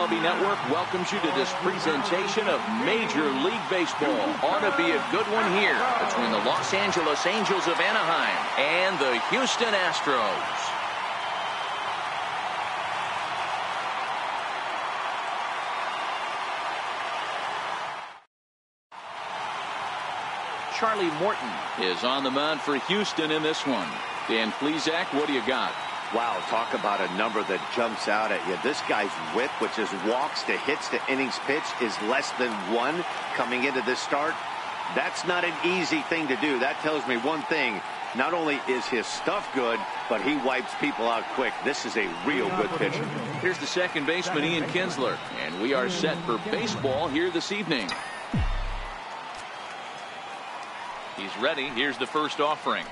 MLB Network welcomes you to this presentation of Major League Baseball. Ought to be a good one here between the Los Angeles Angels of Anaheim and the Houston Astros. Charlie Morton is on the mound for Houston in this one. Dan Plesac, what do you got? Wow, talk about a number that jumps out at you. This guy's whip, which is walks to hits to innings pitched, is less than 1 coming into this start. That's not an easy thing to do. That tells me one thing. Not only is his stuff good, but he wipes people out quick. This is a real good pitcher. Here's the second baseman, Ian Kinsler, and we are set for baseball here this evening. He's ready. Here's the first offering.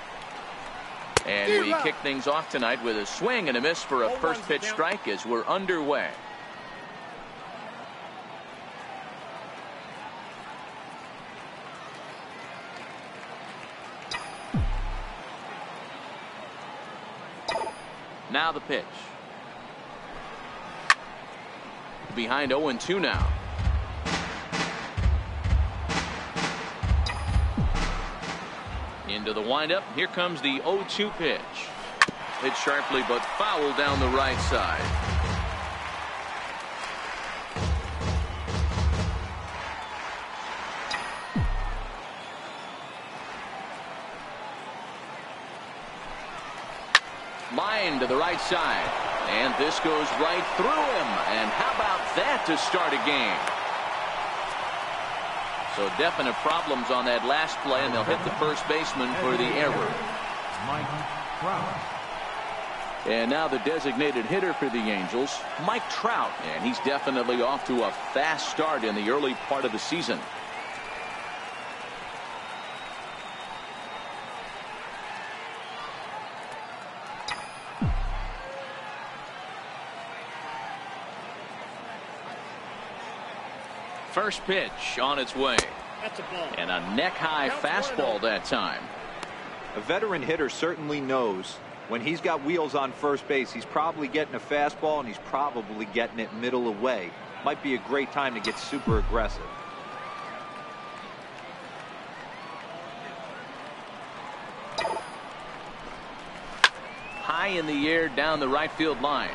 And we kick things off tonight with a swing and a miss for a first pitch strike as we're underway. Now the pitch. Behind 0-2 now. Into the windup. Here comes the 0-2 pitch. Hit sharply but foul down the right side. Line to the right side. And this goes right through him. And how about that to start a game? So definite problems on that last play, and they'll hit the first baseman for the error. And now the designated hitter for the Angels, Mike Trout, and he's definitely off to a fast start in the early part of the season. First pitch on its way. That's a ball. And a neck-high fastball that time. A veteran hitter certainly knows when he's got wheels on first base, he's probably getting a fastball and he's probably getting it middle away. Might be a great time to get super aggressive. High in the air down the right field line.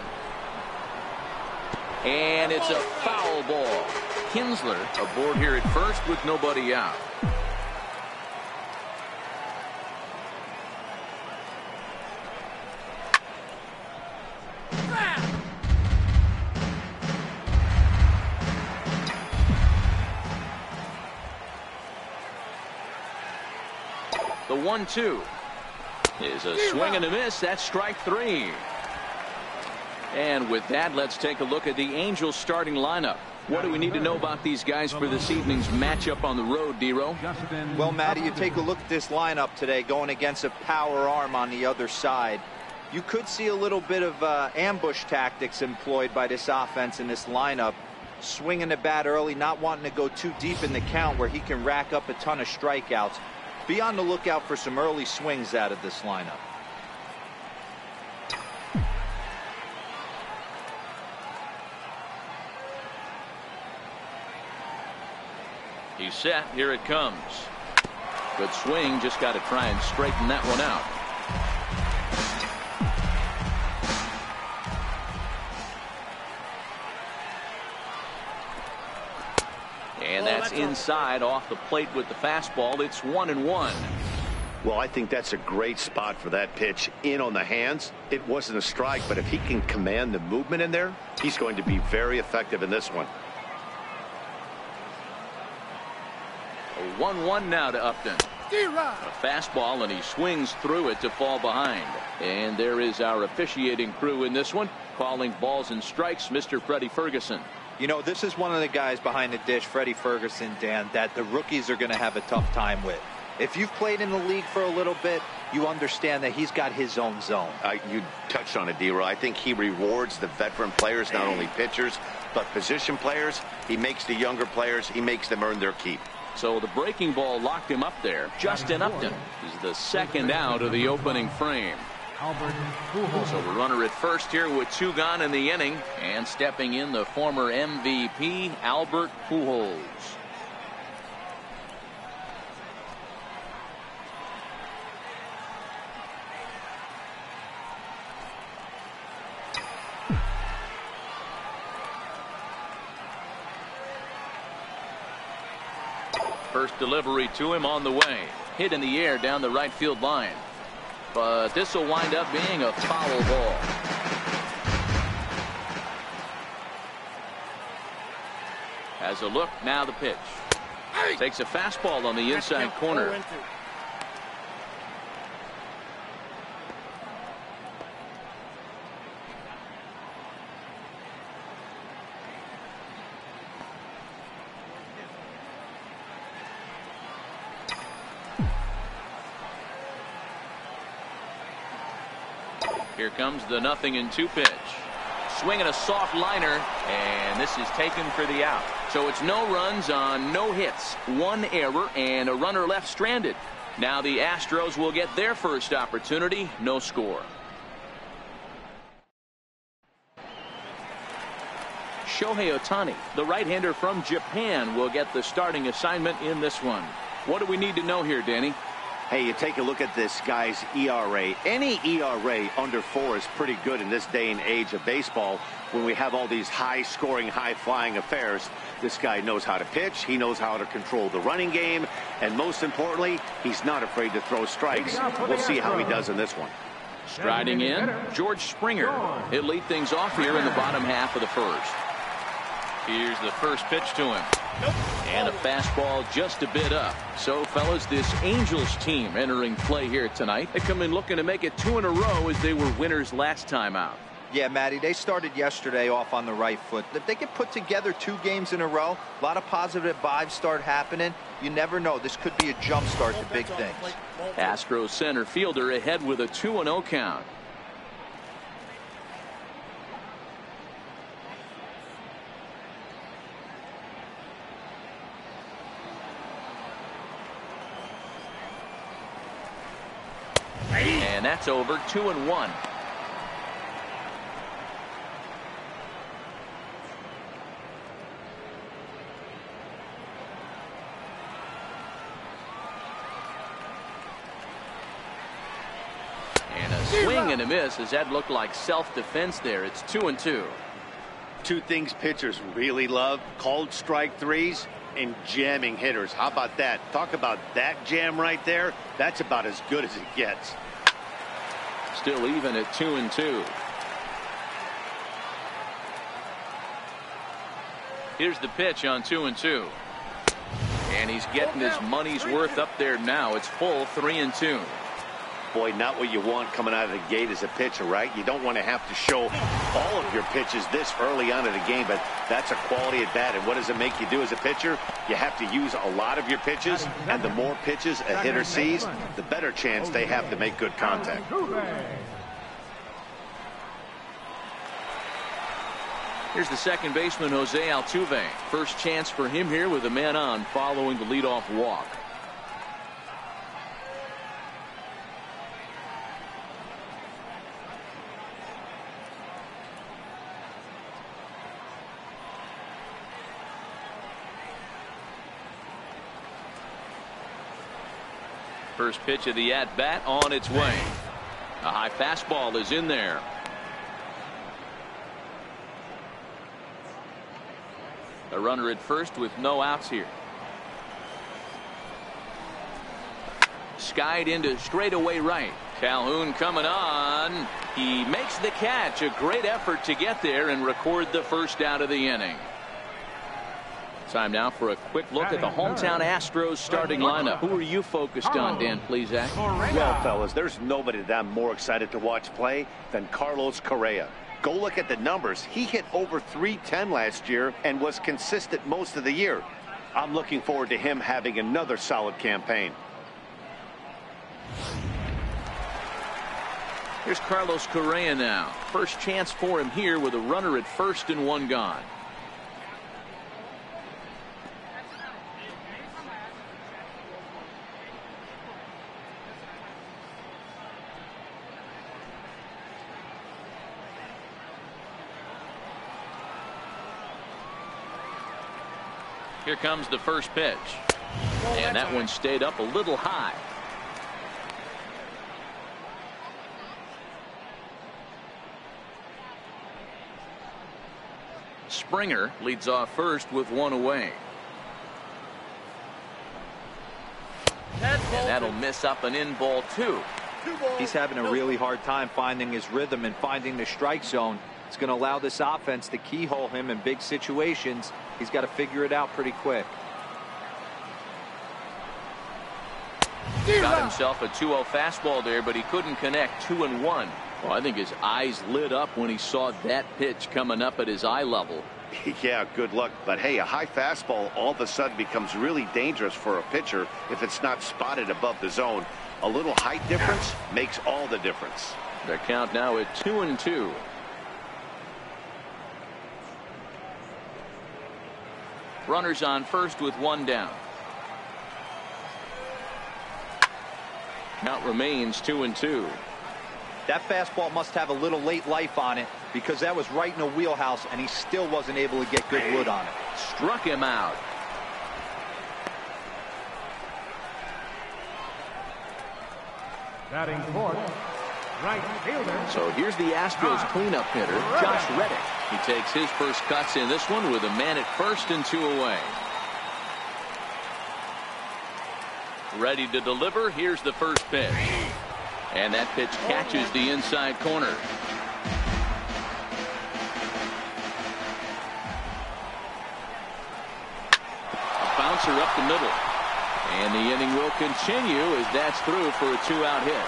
And it's a foul ball. Kinsler aboard here at first with nobody out. The 1-2 is a swing and a miss. That's strike 3. And with that, let's take a look at the Angels starting lineup. What do we need to know about these guys for this evening's matchup on the road, D-Row? Well, Matty, you take a look at this lineup today going against a power arm on the other side. You could see a little bit of ambush tactics employed by this offense in this lineup. Swinging the bat early, not wanting to go too deep in the count where he can rack up a ton of strikeouts. Be on the lookout for some early swings out of this lineup. He's set. Here it comes. Good swing. Just got to try and straighten that one out. And that's inside off the plate with the fastball. It's 1-1. Well, I think that's a great spot for that pitch in on the hands. It wasn't a strike, but if he can command the movement in there, he's going to be very effective in this one. 1-1 now to Upton. A fastball, and he swings through it to fall behind. And there is our officiating crew in this one, calling balls and strikes, Mr. Freddie Ferguson. You know, this is one of the guys behind the dish, Freddie Ferguson, Dan, that the rookies are going to have a tough time with. If you've played in the league for a little bit, you understand that he's got his own zone. You touched on it, D-Row. I think he rewards the veteran players, not only pitchers, but position players. He makes the younger players, he makes them earn their keep. So the breaking ball locked him up there. Justin Upton is the second out of the opening frame. So the runner at first here with 2 gone in the inning, and stepping in the former MVP Albert Pujols. First delivery to him on the way. Hit in the air down the right field line. But this will wind up being a foul ball. Has a look, now the pitch. Takes a fastball on the inside corner. Here comes the 0-2 pitch. Swinging a soft liner, and this is taken for the out. So it's no runs on no hits, 1 error, and a runner left stranded. Now the Astros will get their first opportunity, no score. Shohei Ohtani, the right-hander from Japan, will get the starting assignment in this one. What do we need to know here, Danny? Hey, you take a look at this guy's ERA. Any ERA under 4 is pretty good in this day and age of baseball when we have all these high-scoring, high-flying affairs. This guy knows how to pitch. He knows how to control the running game. And most importantly, he's not afraid to throw strikes. We'll see how he does in this one. Striding in, George Springer. He'll lead things off here in the bottom half of the first. Here's the first pitch to him. And a fastball just a bit up. So, fellas, this Angels team entering play here tonight. They come in looking to make it 2 in a row as they were winners last time out. Yeah, Matty, they started yesterday off on the right foot. If they can put together 2 games in a row, a lot of positive vibes start happening. You never know. This could be a jump start to big things. Astros center fielder ahead with a 2-0 count. And that's over. 2-1. And a swing and a miss, as that looked like self-defense there. It's 2-2. 2 things pitchers really love: called strike threes and jamming hitters. How about that? Talk about that jam right there. That's about as good as it gets. Still even at 2-2. Here's the pitch on 2-2. And he's getting his money's worth up there now. It's full 3-2. Boy, not what you want coming out of the gate as a pitcher, right? You don't want to have to show all of your pitches this early on in the game, but that's a quality at bat. And what does it make you do as a pitcher? You have to use a lot of your pitches, and the more pitches a hitter sees, the better chance they have to make good contact. Here's the second baseman, Jose Altuve. First chance for him here with a man on following the leadoff walk. First pitch of the at-bat on its way. A high fastball is in there. A runner at first with no outs here. Skied into straightaway right. Calhoun coming on. He makes the catch. A great effort to get there and record the first out of the inning. Time now for a quick look at the hometown Astros starting lineup. Who are you focused on, Dan Plesac? Well, fellas, there's nobody that I'm more excited to watch play than Carlos Correa. Go look at the numbers. He hit over .310 last year and was consistent most of the year. I'm looking forward to him having another solid campaign. Here's Carlos Correa now. First chance for him here with a runner at first and 1 gone. Here comes the first pitch. And that one stayed up a little high. Springer leads off first with one away. And that'll miss up an in ball two. He's having a really hard time finding his rhythm and finding the strike zone. It's going to allow this offense to keyhole him in big situations. He's got to figure it out pretty quick. Got himself a 2-0 fastball there, but he couldn't connect. 2-1. Well, I think his eyes lit up when he saw that pitch coming up at his eye level. Yeah, good luck. But hey, a high fastball all of a sudden becomes really dangerous for a pitcher if it's not spotted above the zone. A little height difference makes all the difference. The count now at 2-2. Runners on first with one down. Count remains 2-2. That fastball must have a little late life on it, because that was right in the wheelhouse and he still wasn't able to get good wood on it. Struck him out. Batting fourth, right fielder. So here's the Astros cleanup hitter, Josh Reddick. He takes his first cuts in this one with a man at first and two away. Ready to deliver. Here's the first pitch. And that pitch catches the inside corner. A bouncer up the middle. And the inning will continue as that's through for a two-out hit.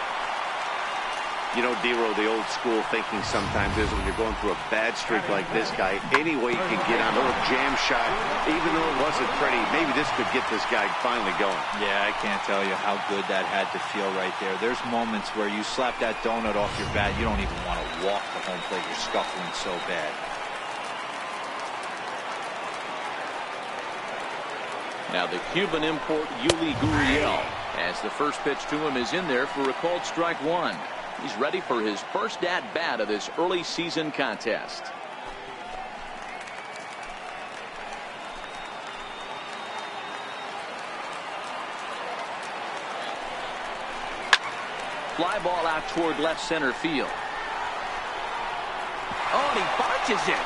You know, D-Row, the old school thinking sometimes is when you're going through a bad streak like this guy, any way you can get on a little jam shot, even though it wasn't pretty, maybe this could get this guy finally going. Yeah, I can't tell you how good that had to feel right there. There's moments where you slap that donut off your bat, you don't even want to walk the home plate. You're scuffling so bad. Now the Cuban import Yuli Gurriel, as the first pitch to him is in there for a called strike one. He's ready for his first at bat of this early season contest. Fly ball out toward left center field. Oh, and he bunches it.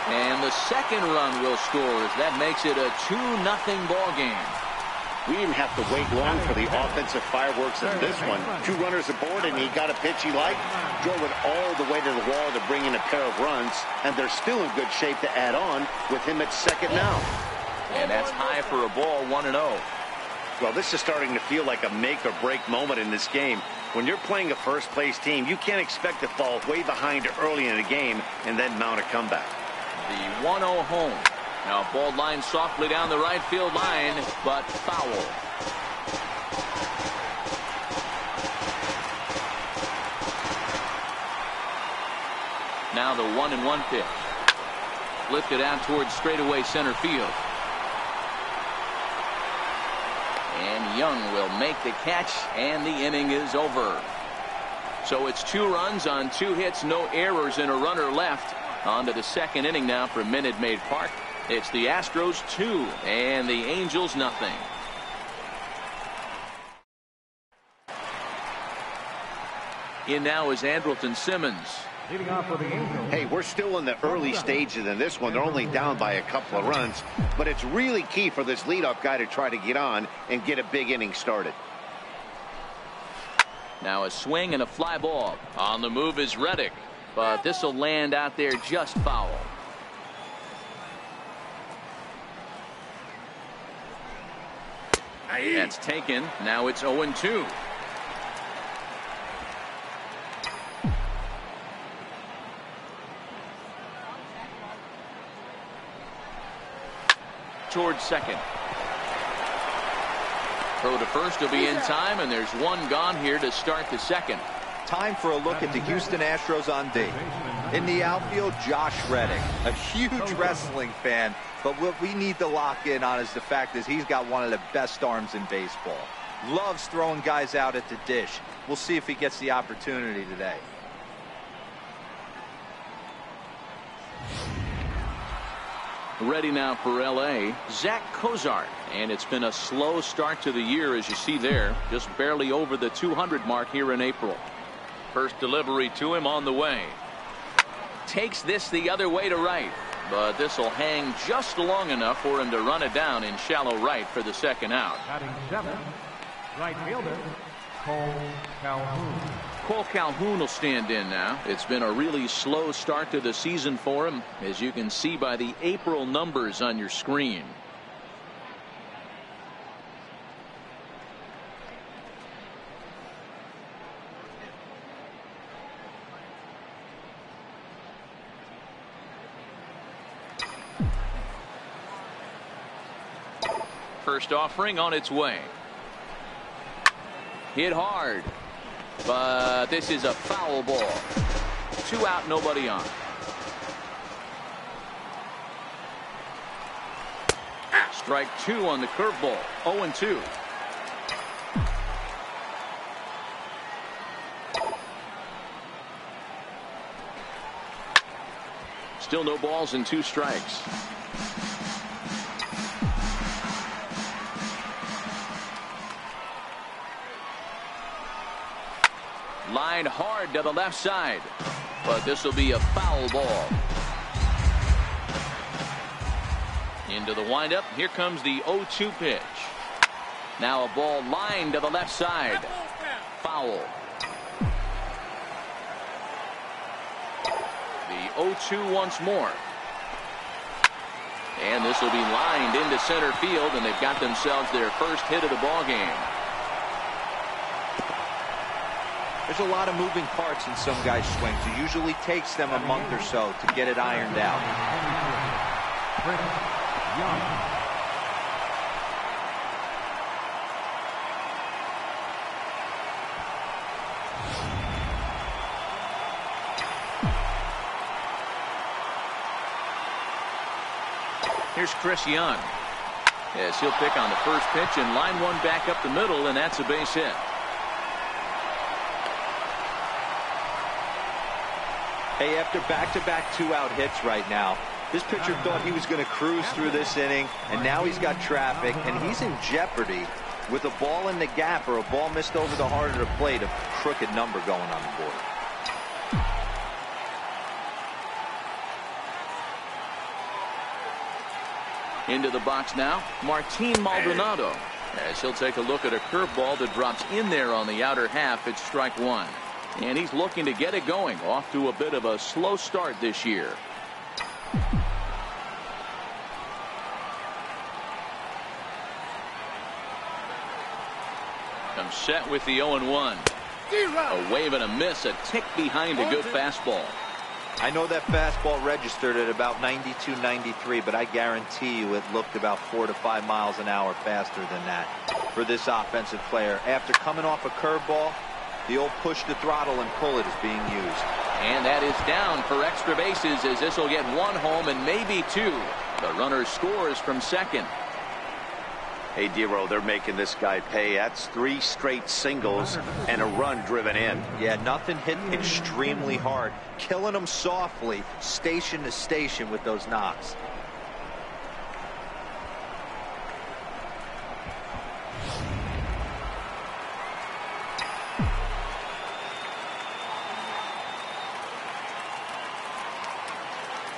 And the second run will score as that makes it a 2-0 ball game. We didn't have to wait long for the offensive fireworks in this one. 2 runners aboard, and he got a pitch he liked. Drove it all the way to the wall to bring in a pair of runs, and they're still in good shape to add on with him at second now. And that's high for a ball, 1-0. Well, this is starting to feel like a make-or-break moment in this game. When you're playing a first-place team, you can't expect to fall way behind early in a game and then mount a comeback. The 1-0 home. Now a ball line softly down the right field line, but foul. Now the 1-1 pitch. Lifted out towards straightaway center field. And Young will make the catch, and the inning is over. So it's 2 runs on 2 hits, no errors, and a runner left. On to the second inning now for Minute Maid Park. It's the Astros 2 and the Angels nothing. In now is Andrelton Simmons. Leading off for the Angels. Hey, we're still in the early stages in this one. They're only down by a couple of runs, but it's really key for this leadoff guy to try to get on and get a big inning started. Now a swing and a fly ball. On the move is Reddick, but this will land out there just foul. That's taken. Now it's 0-2. Towards second. Throw to first will be in time, and there's one gone here to start the second. Time for a look at the Houston Astros on D. In the outfield, Josh Reddick, a huge wrestling fan, but what we need to lock in on is the fact that he's got one of the best arms in baseball. Loves throwing guys out at the dish. We'll see if he gets the opportunity today. Ready now for LA, Zach Cozart. And it's been a slow start to the year, as you see there, just barely over the 200 mark here in April. First delivery to him on the way. Takes this the other way to right, but this will hang just long enough for him to run it down in shallow right for the second out. Batting 7, right fielder, Cole Calhoun. Cole Calhoun will stand in now. It's been a really slow start to the season for him, as you can see by the April numbers on your screen. First offering on its way. Hit hard, but this is a foul ball. 2 out, nobody on. Strike 2 on the curveball. 0-2. Still no balls and 2 strikes. Lined hard to the left side, but this will be a foul ball. Into the windup. Here comes the 0-2 pitch. Now a ball lined to the left side. Foul. The 0-2 once more. And this will be lined into center field, and they've got themselves their first hit of the ball game. There's a lot of moving parts in some guys' swings. It usually takes them a month or so to get it ironed out. Here's Chris Young. Yes, he'll pick on the first pitch and line one back up the middle, and that's a base hit. Hey, after back-to-back 2-out hits right now, this pitcher thought he was going to cruise through this inning, and now he's got traffic, and he's in jeopardy with a ball in the gap or a ball missed over the heart of the plate, a crooked number going on the board. Into the box now, Martin Maldonado, as he'll take a look at a curveball that drops in there on the outer half. It's strike 1. And he's looking to get it going, off to a bit of a slow start this year. Comes set with the 0-1. A wave and a miss, a tick behind a good fastball. I know that fastball registered at about 92, 93, but I guarantee you it looked about 4 to 5 miles an hour faster than that for this offensive player. After coming off a curveball, the old push the throttle and pull it is being used. And that is down for extra bases, as this will get 1 home and maybe 2. The runner scores from second. Hey, Dero, they're making this guy pay. That's 3 straight singles and a run driven in. Yeah, nothing hit extremely hard. Killing them softly, station to station with those knocks.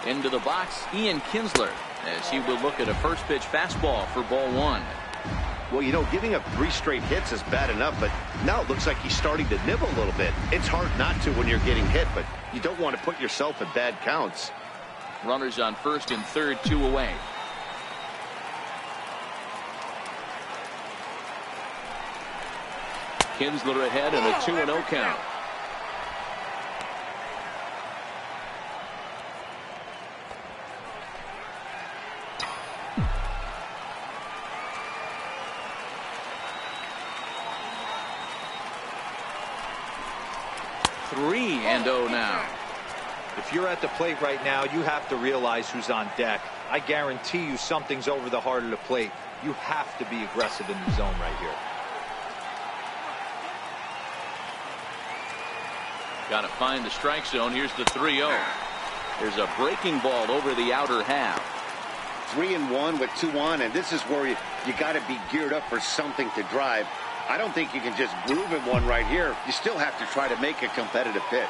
Into the box, Ian Kinsler, as he will look at a first pitch fastball for ball 1. Well, you know, giving up 3 straight hits is bad enough, but now it looks like he's starting to nibble a little bit. It's hard not to when you're getting hit, but you don't want to put yourself in bad counts. Runners on first and third, 2 away. Kinsler ahead and a 2-0 count. Three and 0 now. If you're at the plate right now, you have to realize who's on deck. I guarantee you something's over the heart of the plate. You have to be aggressive in the zone right here. Got to find the strike zone. Here's the 3-0. There's a breaking ball over the outer half. 3-1 with 2 on, and this is where you got to be geared up for something to drive. I don't think you can just groove in one right here. You still have to try to make a competitive pitch.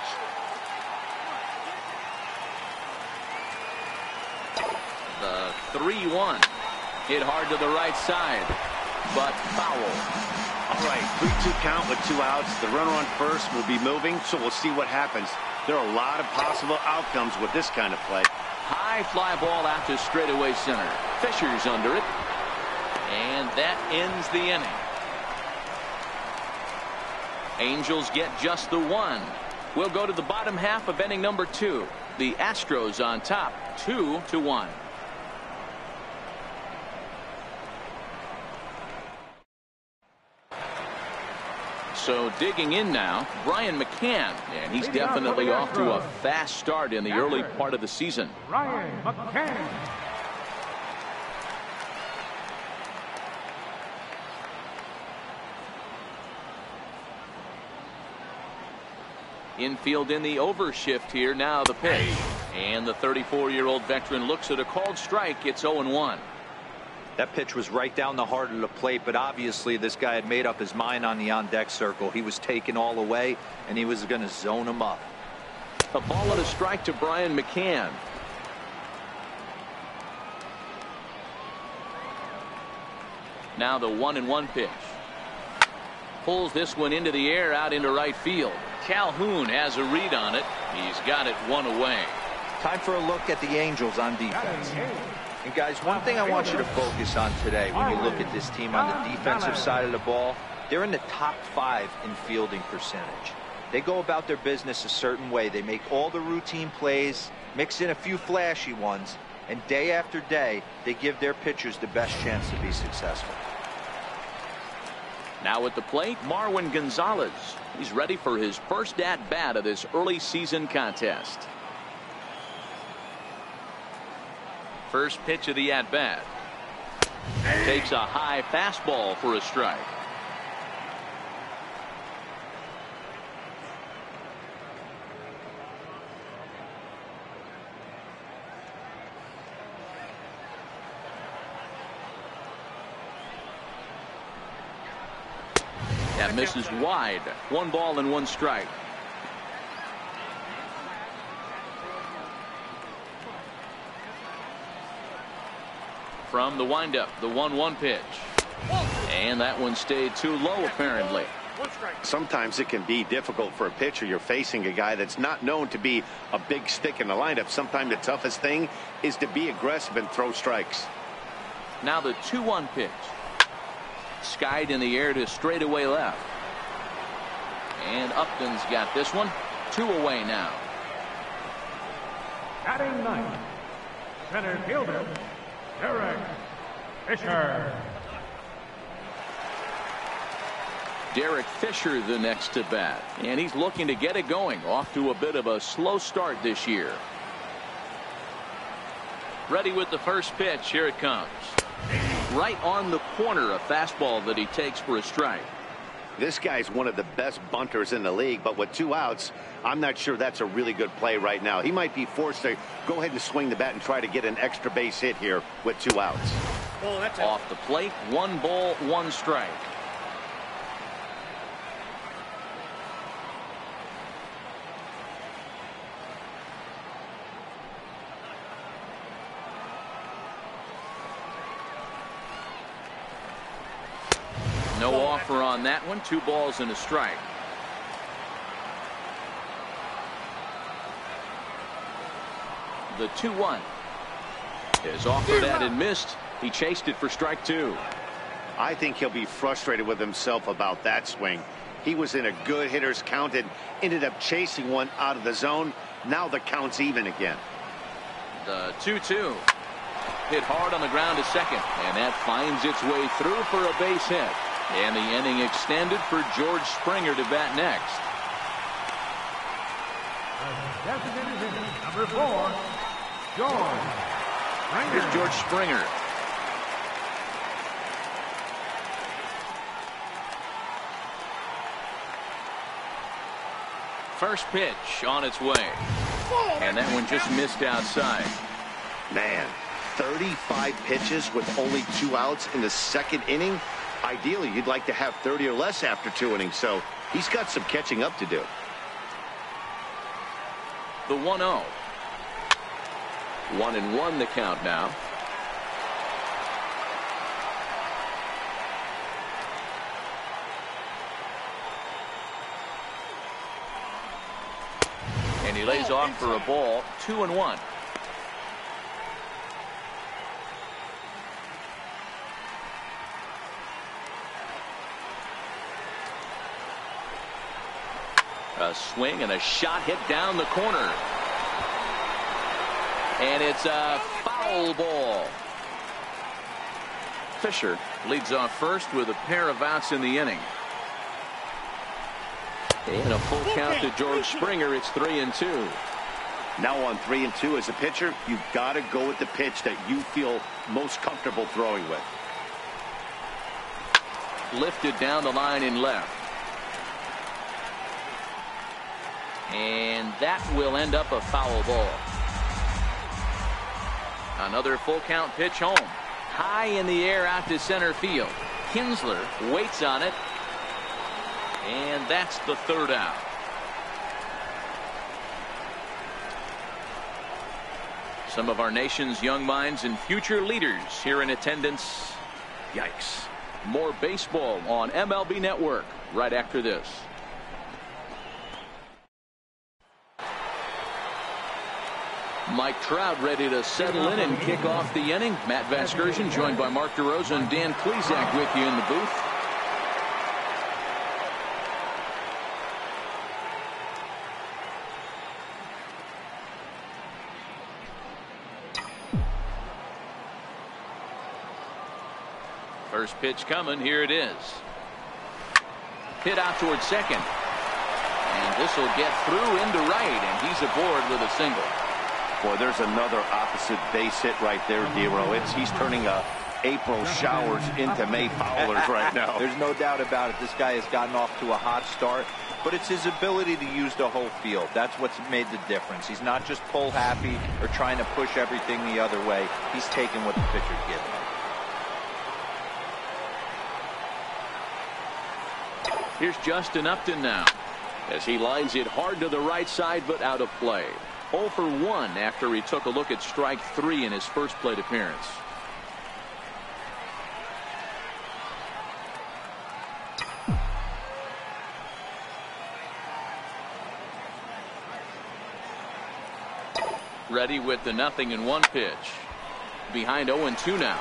The 3-1 hit hard to the right side, but foul. All right, 3-2 count with 2 outs. The runner on first will be moving, so we'll see what happens. There are a lot of possible outcomes with this kind of play. High fly ball out to straightaway center. Fisher's under it, and that ends the inning. Angels get just the 1. We'll go to the bottom half of inning number 2. The Astros on top, 2-1. So digging in now, Brian McCann, and he's definitely off to a fast start in the early part of the season. Brian McCann. Infield in the overshift here. Now the pitch. And the 34-year-old veteran looks at a called strike. It's 0-1. That pitch was right down the heart of the plate, but obviously this guy had made up his mind on the on-deck circle. He was taken all the way, and he was going to zone him up. A ball and a strike to Brian McCann. Now the 1-1 pitch. Pulls this one into the air out into right field. Calhoun has a read on it. He's got it 1 away. Time for a look at the Angels on defense. And guys, one thing I want you to focus on today when you look at this team on the defensive side of the ball, they're in the top 5 in fielding percentage. They go about their business a certain way. They make all the routine plays, mix in a few flashy ones, and day after day, they give their pitchers the best chance to be successful. Now at the plate, Marwin Gonzalez. He's ready for his first at-bat of this early season contest. First pitch of the at-bat. Takes a high fastball for a strike. That misses wide. 1 ball and 1 strike. From the windup, the 1-1 pitch. And that one stayed too low, apparently. Sometimes it can be difficult for a pitcher. You're facing a guy that's not known to be a big stick in the lineup. Sometimes the toughest thing is to be aggressive and throw strikes. Now the 2-1 pitch. Skied in the air to straightaway left. And Upton's got this one. 2 away now. Batting 9th, center fielder, Derek Fisher. Derek Fisher the next to bat. And he's looking to get it going. Off to a bit of a slow start this year. Ready with the first pitch. Here it comes. Right on the corner, a fastball that he takes for a strike. This guy's one of the best bunters in the league, but with 2 outs, I'm not sure that's a really good play right now. He might be forced to go ahead and swing the bat and try to get an extra base hit here with 2 outs. Off the plate, 1 ball, 1 strike. No offer on that one. 2 balls and a strike. The 2-1 is offered at and missed. He chased it for strike 2. I think he'll be frustrated with himself about that swing. He was in a good hitter's count and ended up chasing one out of the zone. Now the count's even again. The 2-2 hit hard on the ground to second, and that finds its way through for a base hit. And the inning extended for George Springer to bat next. Designated hitter, number 4, George Springer. Here's George Springer. First pitch on its way. And that one just missed outside. Man, 35 pitches with only 2 outs in the second inning. Ideally, you'd like to have 30 or less after 2 innings, so he's got some catching up to do. The 1-0. 1-1 the count now. And he lays off for a ball. 2-1. A swing and a shot hit down the corner. And it's a foul ball. Fisher leads off first with a pair of outs in the inning. And a full count to George Springer. It's 3-2. Now on 3-2 as a pitcher, you've got to go with the pitch that you feel most comfortable throwing with. Lifted down the line in left. And that will end up a foul ball. Another full count pitch home. High in the air out to center field. Kinsler waits on it. And that's the third out. Some of our nation's young minds and future leaders here in attendance. Yikes. More baseball on MLB Network right after this. Mike Trout ready to settle in and kick off the inning. Matt Vasgersian joined by Mark DeRosa and Dan Klezak with you in the booth. First pitch coming. Here it is. Hit out towards second. And this will get through into right, and he's aboard with a single. Boy, there's another opposite base hit right there, Dero. He's turning April showers into May foulers right now. There's no doubt about it. This guy has gotten off to a hot start, but it's his ability to use the whole field. That's what's made the difference. He's not just pull happy or trying to push everything the other way. He's taking what the pitcher's giving him. Here's Justin Upton now as he lines it hard to the right side, but out of play. 0 for 1 after he took a look at strike 3 in his first plate appearance. Ready with the 0-1 pitch. Behind 0-2 now.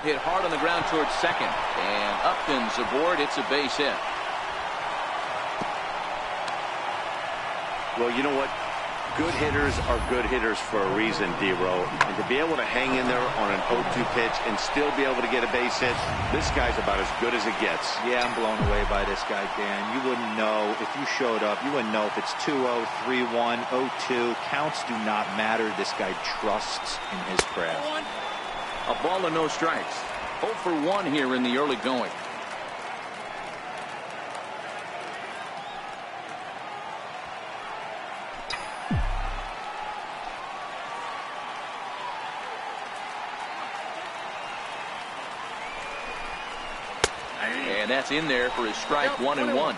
Hit hard on the ground towards second, and Upton's aboard. It's a base hit. Well, you know what? Good hitters are good hitters for a reason, Dero. And to be able to hang in there on an 0-2 pitch and still be able to get a base hit, this guy's about as good as it gets. Yeah, I'm blown away by this guy, Dan. You wouldn't know if you showed up. You wouldn't know if it's 2-0, 3-1, 0-2. Counts do not matter. This guy trusts in his craft. A ball and no strikes. 0 for 1 here in the early going. And that's in there for his strike 1-1.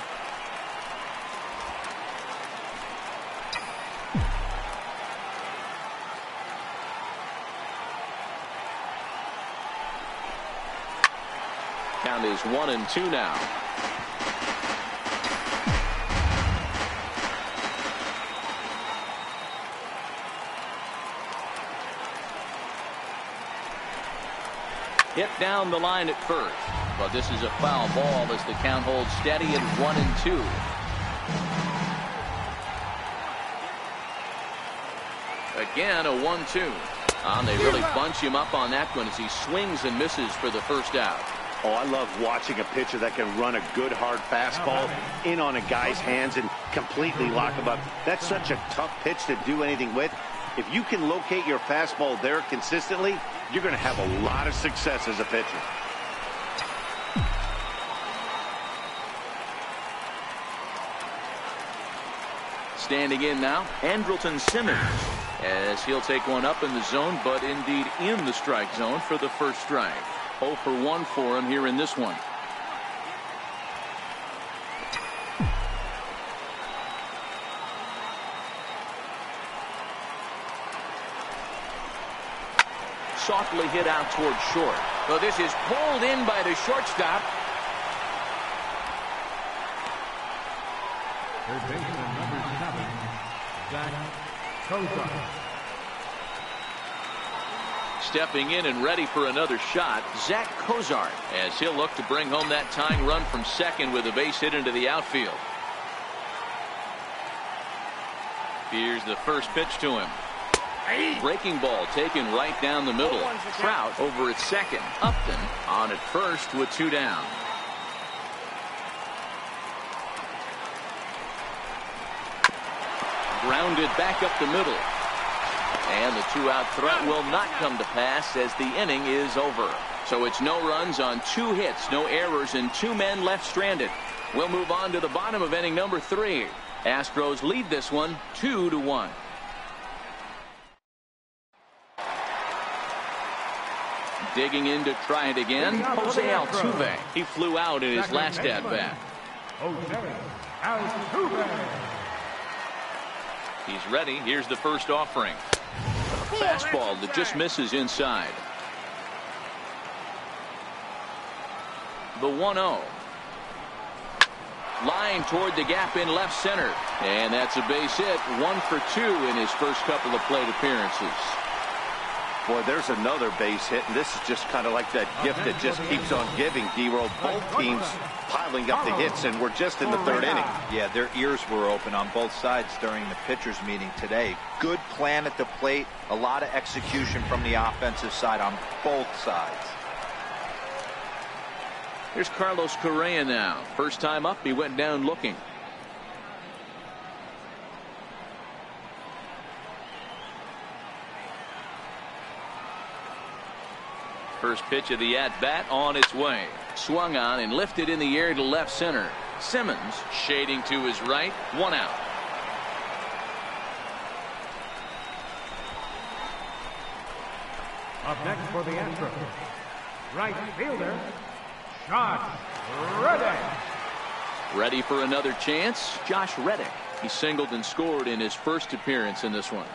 Count is 1-2 now. Hit down the line at first, but this is a foul ball as the count holds steady at 1-2. Again, a 1-2. They really bunch him up on that one as he swings and misses for the first out. Oh, I love watching a pitcher that can run a good hard fastball in on a guy's hands and completely lock him up. That's such a tough pitch to do anything with. If you can locate your fastball there consistently, you're going to have a lot of success as a pitcher. Standing in now, Andrelton Simmons, as he'll take one up in the zone, but indeed in the strike zone for the first strike. 0 for 1 for him here in this one. Softly hit out towards short. So this is pulled in by the shortstop. Third baseman number 7, Zach Kozar. Stepping in and ready for another shot, Zach Kozar, as he'll look to bring home that tying run from second with a base hit into the outfield. Here's the first pitch to him. Breaking ball taken right down the middle. Trout over at second. Upton on at first with 2 down. Grounded back up the middle. And the 2-out threat will not come to pass as the inning is over. So it's no runs on 2 hits, no errors, and 2 men left stranded. We'll move on to the bottom of inning number 3. Astros lead this one 2-1. Digging in to try it again, Jose Altuve. He flew out in his last at-bat. Jose Altuve. He's ready. Here's the first offering. A fastball that just misses inside. The 1-0. Line toward the gap in left center. And that's a base hit. 1 for 2 in his first couple of plate appearances. Boy, there's another base hit, and this is just kind of like that gift that just keeps on giving, D-Roll. Both teams piling up the hits, and we're just in the 3rd inning. Yeah, their ears were open on both sides during the pitchers meeting today. Good plan at the plate, a lot of execution from the offensive side on both sides. Here's Carlos Correa now. First time up, he went down looking. First pitch of the at-bat on its way. Swung on and lifted in the air to left center. Simmons shading to his right. 1 out. Up next for the Astros, right fielder, Josh Reddick. Ready for another chance, Josh Reddick. He singled and scored in his first appearance in this one.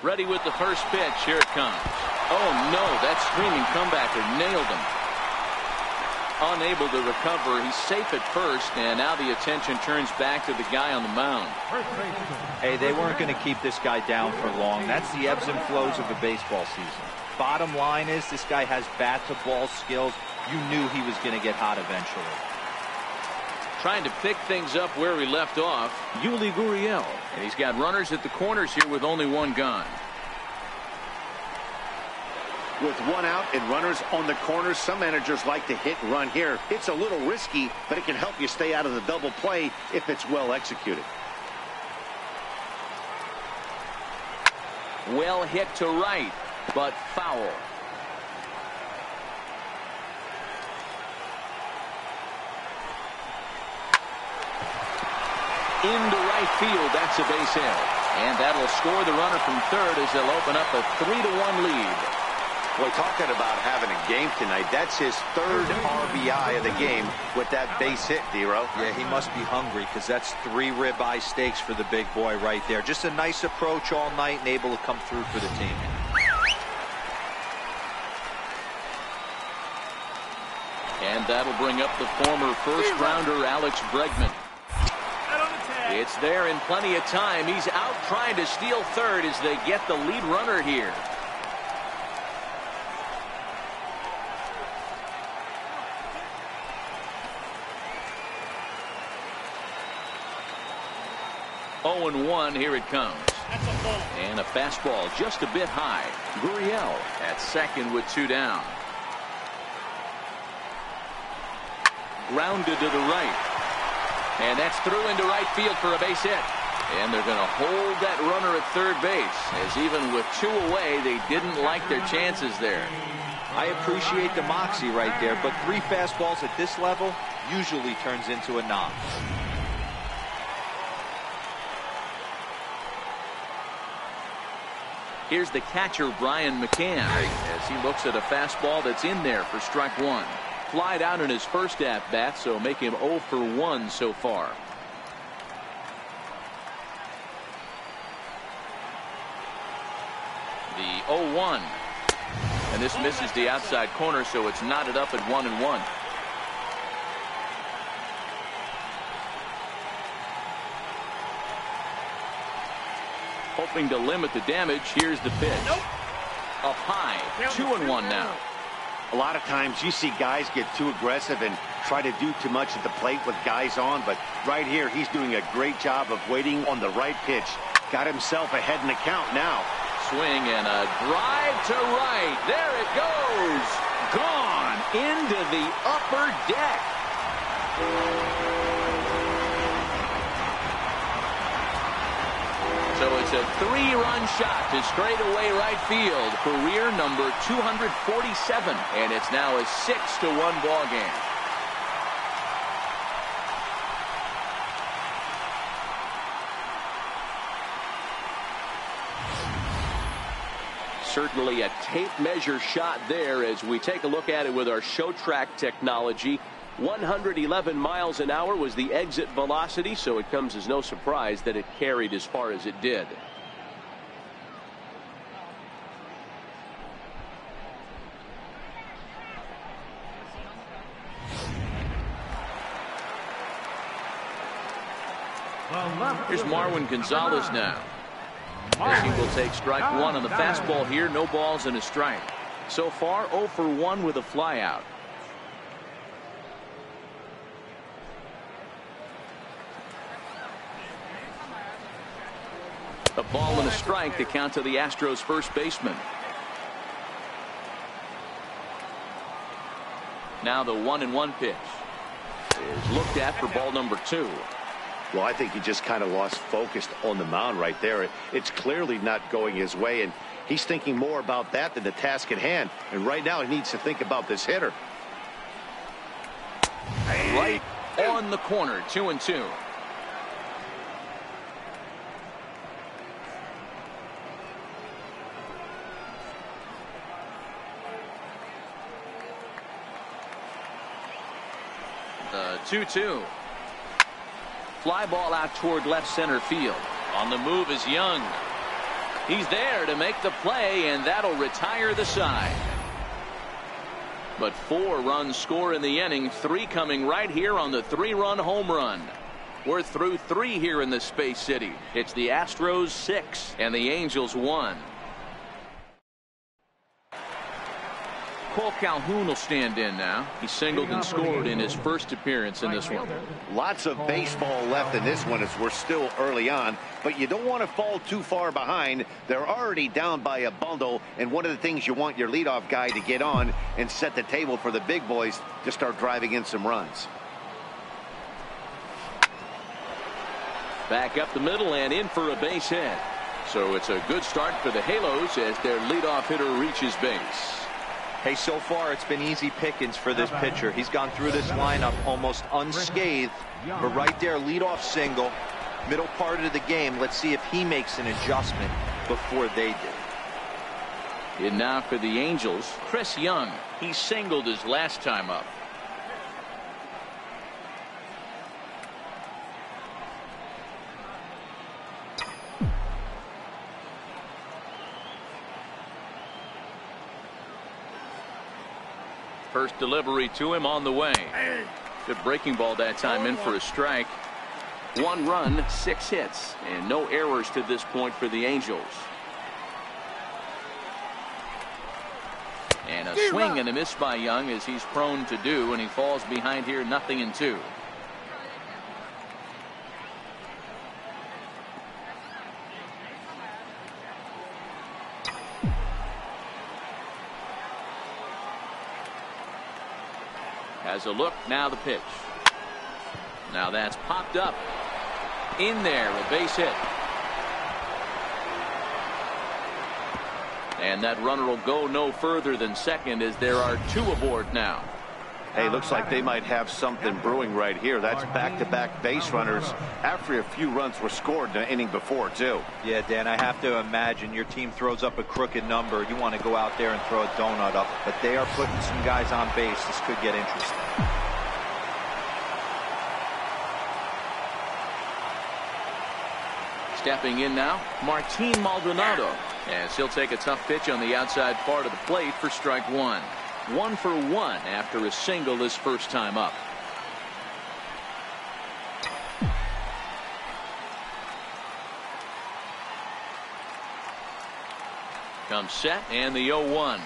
Ready with the first pitch. Here it comes. Oh no, that screaming comebacker nailed him. Unable to recover. He's safe at first, and now the attention turns back to the guy on the mound. Hey, they weren't going to keep this guy down for long. That's the ebbs and flows of a baseball season. Bottom line is this guy has bat to ball skills. You knew he was going to get hot eventually. Trying to pick things up where we left off, Yuli Gurriel. And he's got runners at the corners here with only 1 gone. With 1 out and runners on the corners, some managers like to hit and run here. It's a little risky, but it can help you stay out of the double play if it's well executed. Well hit to right, but foul. Into right field. That's a base hit. And that'll score the runner from third as they'll open up a 3-1 lead. Boy, talking about having a game tonight, that's his 3rd RBI of the game with that base hit, D-Row. Yeah, he must be hungry because that's 3 ribeye steaks for the big boy right there. Just a nice approach all night and able to come through for the team. And that'll bring up the former first-rounder Alex Bregman. It's there in plenty of time. He's out trying to steal third as they get the lead runner here. Oh and 1. Here it comes. And a fastball just a bit high. Gurriel at second with 2 down. Grounded to the right. And that's through into right field for a base hit. And they're going to hold that runner at third base, as even with 2 away, they didn't like their chances there. I appreciate the moxie right there, but 3 fastballs at this level usually turns into a knock. Here's the catcher, Brian McCann, as he looks at a fastball that's in there for strike 1. Flied out in his first at-bat, so make him 0 for 1 so far. The 0-1. And this misses the outside corner, so it's knotted up at 1-1. Hoping to limit the damage. Here's the pitch. Up high. 2-1 now. A lot of times you see guys get too aggressive and try to do too much at the plate with guys on, but right here he's doing a great job of waiting on the right pitch. Got himself ahead in the count now. Swing and a drive to right. There it goes. Gone into the upper deck. So it's a 3-run shot to straightaway right field. Career number 247. And it's now a 6-1 ball game. Certainly a tape measure shot there as we take a look at it with our show track technology. 111 miles an hour was the exit velocity, so it comes as no surprise that it carried as far as it did. Here's Marwin Gonzalez now. As he will take strike 1 on the fastball here. No balls and a strike. So far 0 for 1 with a flyout. A ball and a strike to count to the Astros first baseman. Now the 1-1 pitch is looked at for ball number 2. Well, I think he just kind of lost focus on the mound right there. It's clearly not going his way, and he's thinking more about that than the task at hand. And right now he needs to think about this hitter. Right on the corner. 2-2. The 2-2. Fly ball out toward left center field. On the move is Young. He's there to make the play, and that'll retire the side. But 4 runs score in the inning, 3 coming right here on the 3-run home run. We're through 3 here in the Space City. It's the Astros 6 and the Angels 1. Cole Calhoun will stand in now. He singled and scored in his first appearance in this one. Lots of baseball left in this one as we're still early on, but you don't want to fall too far behind. They're already down by a bundle, and one of the things you want your leadoff guy to get on and set the table for the big boys to start driving in some runs. Back up the middle and in for a base hit. So it's a good start for the Halos as their leadoff hitter reaches base. Hey, so far it's been easy pickings for this pitcher. He's gone through this lineup almost unscathed. But right there, leadoff single, middle part of the game. Let's see if he makes an adjustment before they do. And now for the Angels, Chris Young. He singled his last time up. First delivery to him on the way. Good breaking ball that time, in for a strike. 1 run, 6 hits, and no errors to this point for the Angels. And a swing and a miss by Young, as he's prone to do, and he falls behind here 0-2. Has a look, now the pitch. Now that's popped up. In there, a base hit. And that runner will go no further than second as there are 2 aboard now. Hey, looks like they might have something brewing right here. That's back-to-back base runners after a few runs were scored in the inning before, too. Yeah, Dan, I have to imagine your team throws up a crooked number. You want to go out there and throw a donut up, but they are putting some guys on base. This could get interesting. Stepping in now, Martin Maldonado, as he'll take a tough pitch on the outside part of the plate for strike 1. 1 for 1 after a single his first time up. Comes set and the 0-1.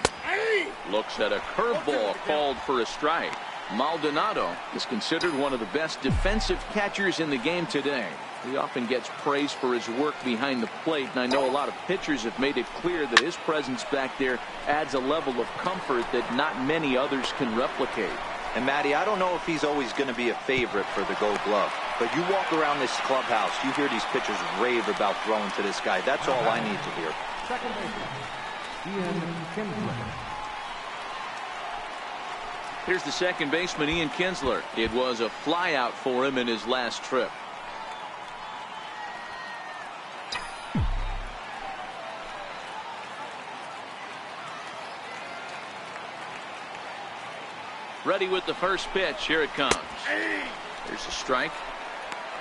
Looks at a curveball called for a strike. Maldonado is considered one of the best defensive catchers in the game today. He often gets praised for his work behind the plate, and I know a lot of pitchers have made it clear that his presence back there adds a level of comfort that not many others can replicate. And Matty, I don't know if he's always going to be a favorite for the Gold Glove, but you walk around this clubhouse, you hear these pitchers rave about throwing to this guy. That's all I need to hear. Second baseman, Kinsler. Here's the second baseman, Ian Kinsler. It was a flyout for him in his last trip. Ready with the first pitch. Here it comes. There's a strike.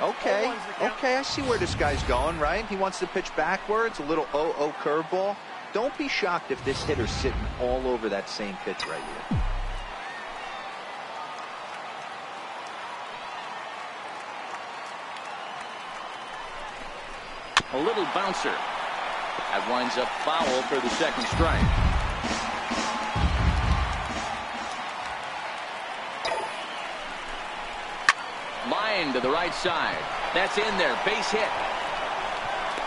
Okay, I see where this guy's going, right? He wants to pitch backwards, a little 0-0 curveball. Don't be shocked if this hitter's sitting all over that same pitch right here. A little bouncer. That winds up foul for the second strike. Line to the right side. That's in there. Base hit.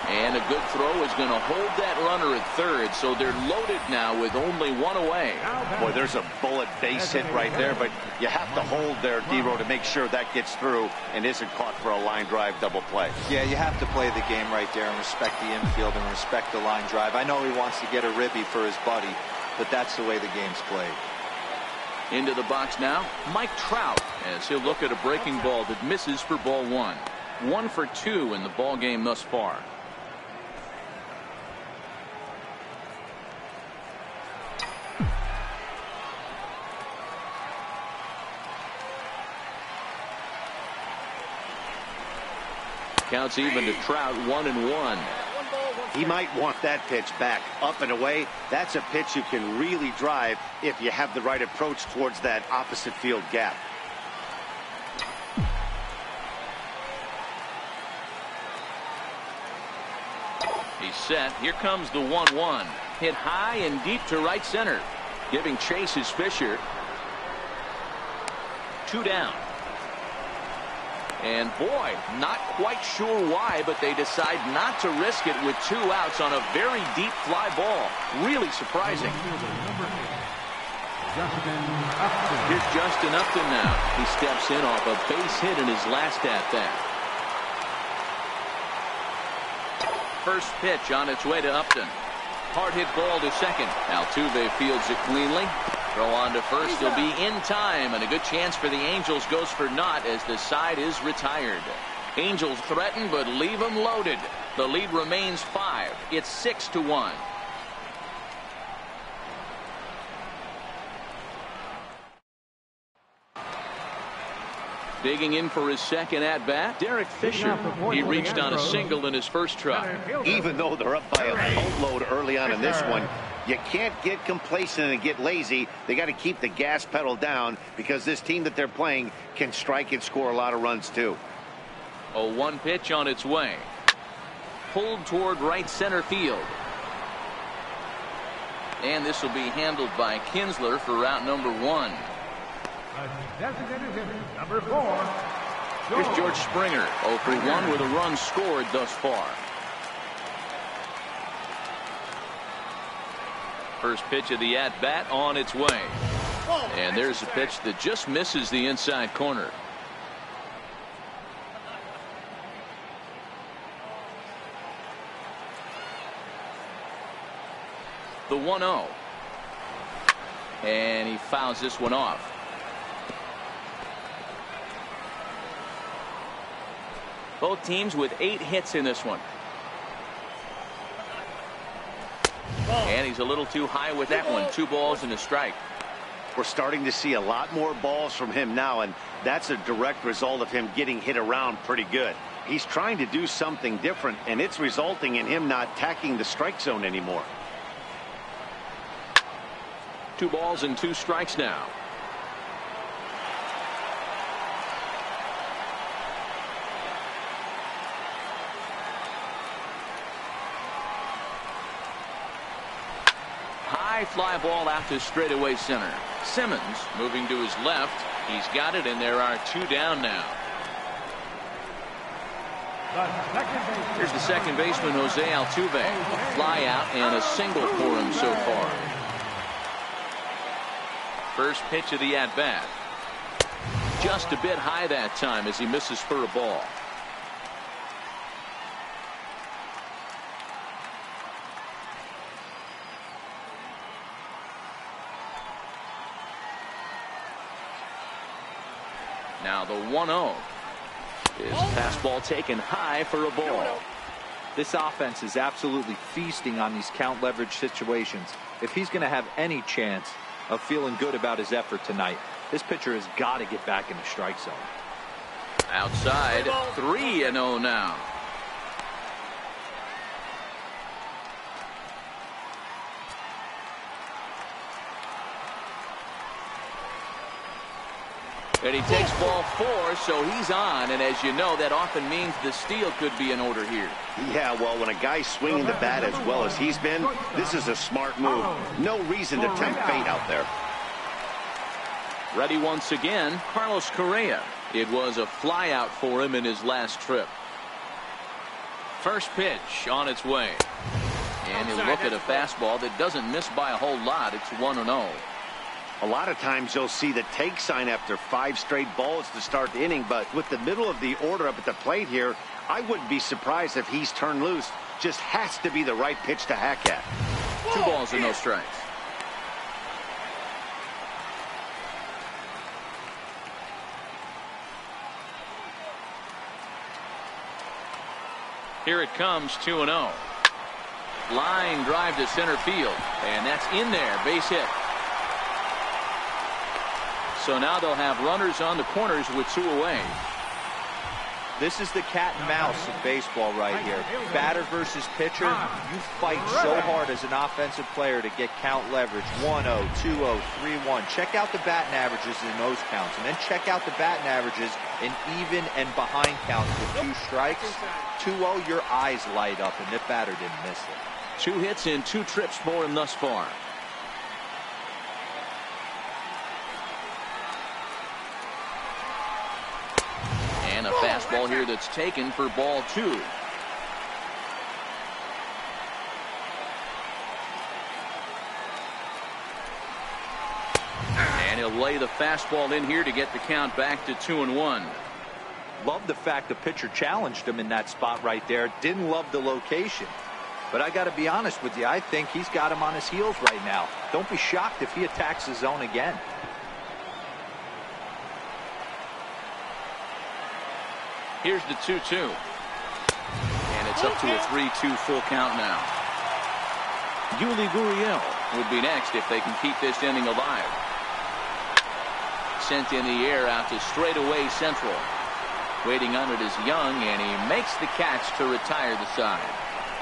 And a good throw is going to hold that runner at third, so they're loaded now with only 1 away. Boy, there's a bullet base hit right there, but you have to hold there, D-Row, to make sure that gets through and isn't caught for a line drive double play. Yeah, you have to play the game right there and respect the infield and respect the line drive. I know he wants to get a ribby for his buddy, but that's the way the game's played. Into the box now, Mike Trout, as he'll look at a breaking ball that misses for ball 1. 1 for 2 in the ball game thus far. Counts even to Trout, 1-1. He might want that pitch back, up and away. That's a pitch you can really drive if you have the right approach towards that opposite field gap. He's set. Here comes the 1-1. Hit high and deep to right center. Giving chase is Fisher. 2 down. And boy, not quite sure why, but they decide not to risk it with 2 outs on a very deep fly ball. Really surprising. Here's Justin Upton now. He steps in off a base hit in his last at-bat. First pitch on its way to Upton. Hard hit ball to second. Altuve fields it cleanly. Throw on to first. He'll be in time, and a good chance for the Angels goes for naught as the side is retired. Angels threaten but leave them loaded. The lead remains 5. It's 6-1. Digging in for his second at-bat, Derek Fisher. He reached on a single in his first try. Even though they're up by a boatload early on in this one, you can't get complacent and get lazy. They got to keep the gas pedal down because this team that they're playing can strike and score a lot of runs too. A 1 pitch on its way. Pulled toward right center field. And this will be handled by Kinsler for route number 1. Number 4. Here's George Springer, 0 for 1 with a run scored thus far. First pitch of the at-bat on its way. And there's a pitch that just misses the inside corner. The 1-0. And he fouls this one off. Both teams with 8 hits in this one. And he's a little too high with that one. 2 balls and a strike. We're starting to see a lot more balls from him now, and that's a direct result of him getting hit around pretty good. He's trying to do something different, and it's resulting in him not attacking the strike zone anymore. 2 balls and 2 strikes now. High fly ball out to straightaway center. Simmons moving to his left. He's got it, and there are 2 down now. Here's the second baseman, Jose Altuve. A fly out and a single for him so far. First pitch of the at-bat. Just a bit high that time as he misses for a ball. Now the 1-0 is fastball taken high for a ball. This offense is absolutely feasting on these count leverage situations. If he's going to have any chance of feeling good about his effort tonight, this pitcher has got to get back in the strike zone. Outside, 3-0 now. And he takes ball 4, so he's on, and as you know, that often means the steal could be in order here. Yeah, well, when a guy's swinging the bat as well as he's been, this is a smart move. No reason to tempt fate out there. Ready once again, Carlos Correa. It was a fly out for him in his last trip. First pitch on its way. And he'll look at a fastball that doesn't miss by a whole lot. It's 1-0. A lot of times you'll see the take sign after 5 straight balls to start the inning, but with the middle of the order up at the plate here, I wouldn't be surprised if he's turned loose. Just has to be the right pitch to hack at. 2 balls and no strikes. Here it comes, 2-0. Line drive to center field, and that's in there, base hit. So now they'll have runners on the corners with 2 away. This is the cat and mouse of baseball right here. Batter versus pitcher. You fight so hard as an offensive player to get count leverage. 1-0, 2-0, 3-1. Check out the batting averages in those counts, and then check out the batting averages in even and behind counts with 2 strikes. 2-0, your eyes light up, and the batter didn't miss it. 2 hits in 2 trips for him thus far. And a fastball here that's taken for ball 2. And he'll lay the fastball in here to get the count back to 2-1. Love the fact the pitcher challenged him in that spot right there. Didn't love the location. But I got to be honest with you, I think he's got him on his heels right now. Don't be shocked if he attacks the zone again. Here's the 2-2. And it's up to a 3-2 full count now. Yuli Gurriel would be next if they can keep this inning alive. Sent in the air out to straightaway central. Waiting on it is Young, and he makes the catch to retire the side.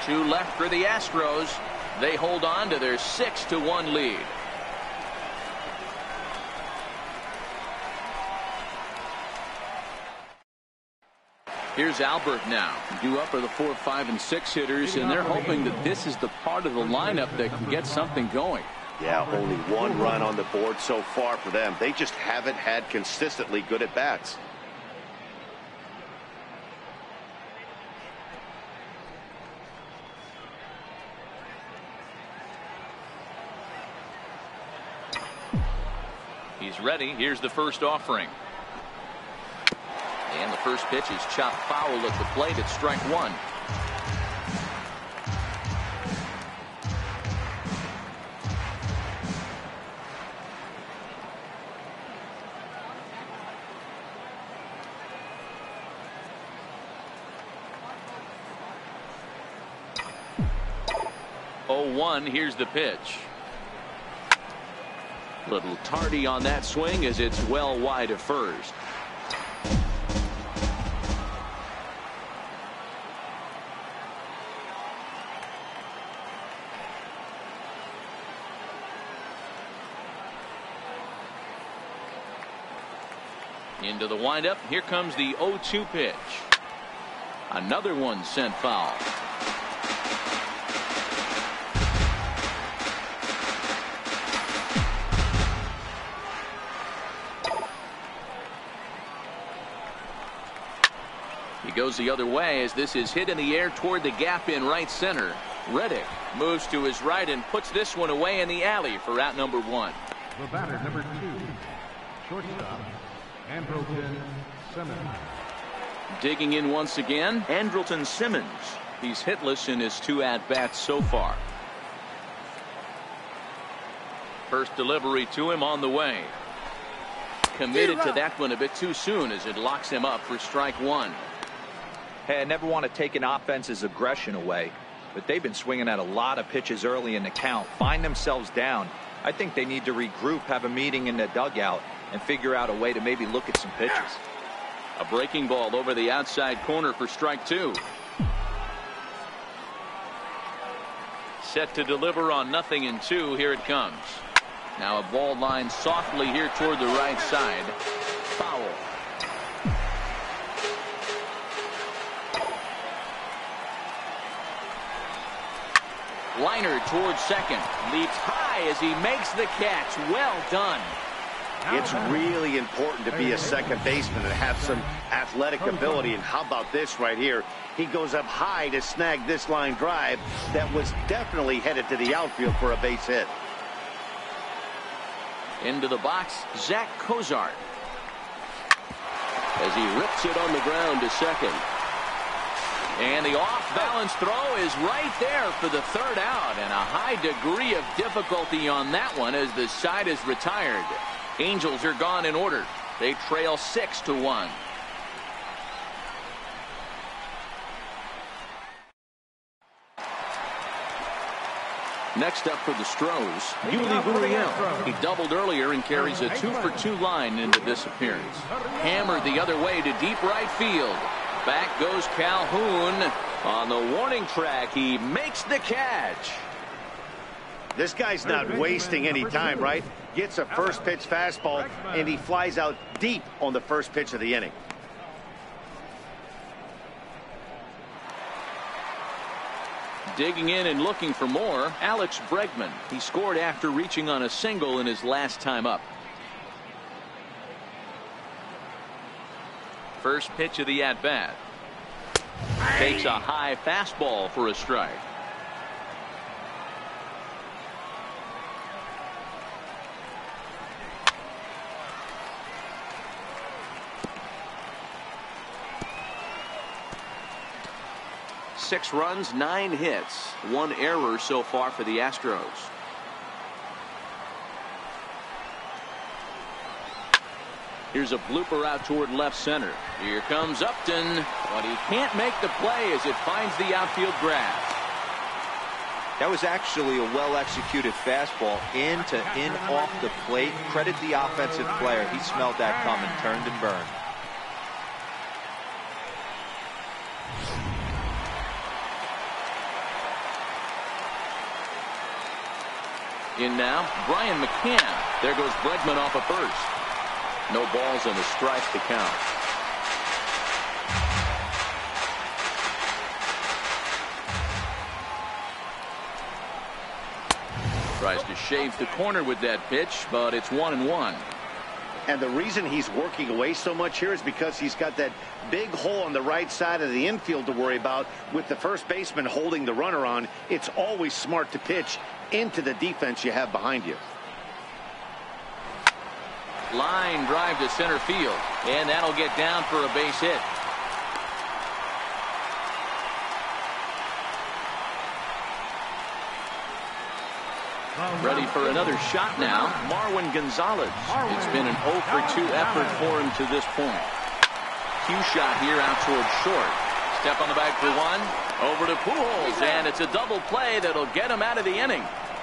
2 left for the Astros. They hold on to their 6-1 lead. Here's Albert now. Due up are the 4, 5, and 6 hitters, and they're hoping that this is the part of the lineup that can get something going. Yeah, only 1 run on the board so far for them. They just haven't had consistently good at bats. He's ready. Here's the first offering. And the first pitch is chopped foul at the plate. It's strike 1. 0-1. Here's the pitch. Little tardy on that swing as it's well wide of first. Into the windup. Here comes the 0-2 pitch. Another one sent foul. He goes the other way as this is hit in the air toward the gap in right center. Reddick moves to his right and puts this one away in the alley for out number 1. The batter, number 2, shortstop, Andrelton Simmons. Digging in once again, Andrelton Simmons. He's hitless in his 2 at-bats so far. First delivery to him on the way. Committed to that one a bit too soon as it locks him up for strike 1. Hey, I never want to take an offense's aggression away, but they've been swinging at a lot of pitches early in the count, find themselves down. I think they need to regroup, have a meeting in the dugout, and figure out a way to maybe look at some pitches. A breaking ball over the outside corner for strike 2. Set to deliver on 0-2. Here it comes. Now a ball line softly here toward the right side. Foul. Liner towards second. Leaps high as he makes the catch. Well done. It's really important to be a second baseman and have some athletic ability. And how about this right here? He goes up high to snag this line drive that was definitely headed to the outfield for a base hit. Into the box, Zach Cozart. As he rips it on the ground to second. And the off-balance throw is right there for the 3rd out. And a high degree of difficulty on that one as the side is retired. Angels are gone in order. They trail 6-1. Next up for the Astros, Yuli Gurriel. He doubled earlier and carries a 2-for-2 line into this appearance. Hammered the other way to deep right field. Back goes Calhoun. On the warning track, he makes the catch. This guy's not wasting any time, right? Gets a first pitch fastball, and he flies out deep on the first pitch of the inning. Digging in and looking for more, Alex Bregman. He scored after reaching on a single in his last time up. First pitch of the at-bat. Takes a high fastball for a strike. Six runs, 9 hits, 1 error so far for the Astros. Here's a blooper out toward left center. Here comes Upton, but he can't make the play as it finds the outfield grass. That was actually a well-executed fastball in off the plate. Credit the offensive player. He smelled that coming, turned and burned. In now, Brian McCann. There goes Bregman off of first. No balls and a strike to count. Tries to shave the corner with that pitch, but it's 1-1. And the reason he's working away so much here is because he's got that big hole on the right side of the infield to worry about. With the first baseman holding the runner on, it's always smart to pitch into the defense you have behind you. Line drive to center field, and that'll get down for a base hit. Ready for another shot now, Marwin Gonzalez. It's been an 0-for-2 effort for him to this point. Cue shot here out towards short. Step on the bag for one. Over to Pujols, and it's a double play that'll get him out of the inning.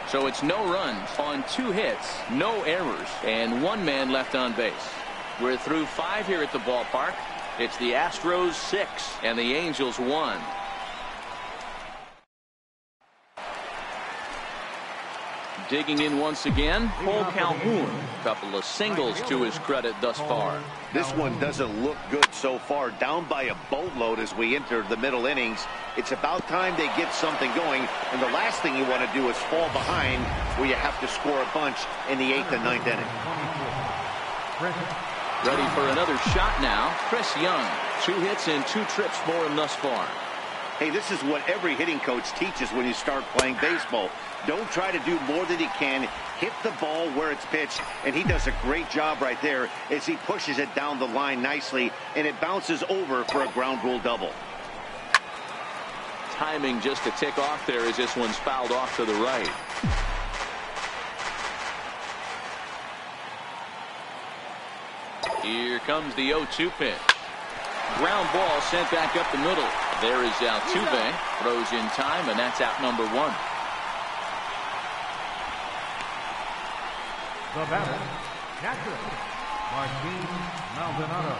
So it's no runs on 2 hits, no errors, and 1 man left on base. We're through 5 here at the ballpark. It's the Astros 6 and the Angels 1. Digging in once again, Cole Calhoun. Couple of singles to his credit thus far. This one doesn't look good so far. Down by a boatload as we enter the middle innings. It's about time they get something going. And the last thing you want to do is fall behind where you have to score a bunch in the 8th and 9th inning. Ready for another shot now. Chris Young. 2 hits and 2 trips for him thus far. Hey, this is what every hitting coach teaches when you start playing baseball. Don't try to do more than you can. Hit the ball where it's pitched, and he does a great job right there as he pushes it down the line nicely, and it bounces over for a ground rule double. Timing just a tick off there as this one's fouled off to the right. Here comes the 0-2 pitch. Ground ball sent back up the middle. There is Altuve. Throws in time, and that's out number 1. The batter, catcher, Martin Maldonado.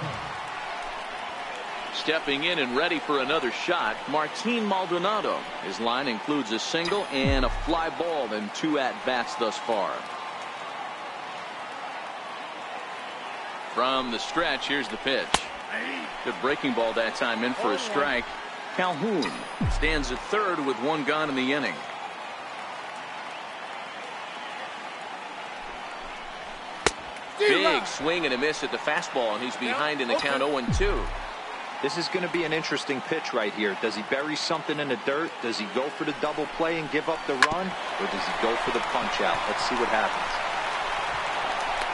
Stepping in and ready for another shot, Martin Maldonado. His line includes a single and a fly ball in 2 at-bats thus far. From the stretch, here's the pitch. Good breaking ball that time, in for a strike. Calhoun stands at third with 1 gone in the inning. Big swing and a miss at the fastball, and he's behind in the count 0-2. This is going to be an interesting pitch right here. Does he bury something in the dirt? Does he go for the double play and give up the run? Or does he go for the punch out? Let's see what happens.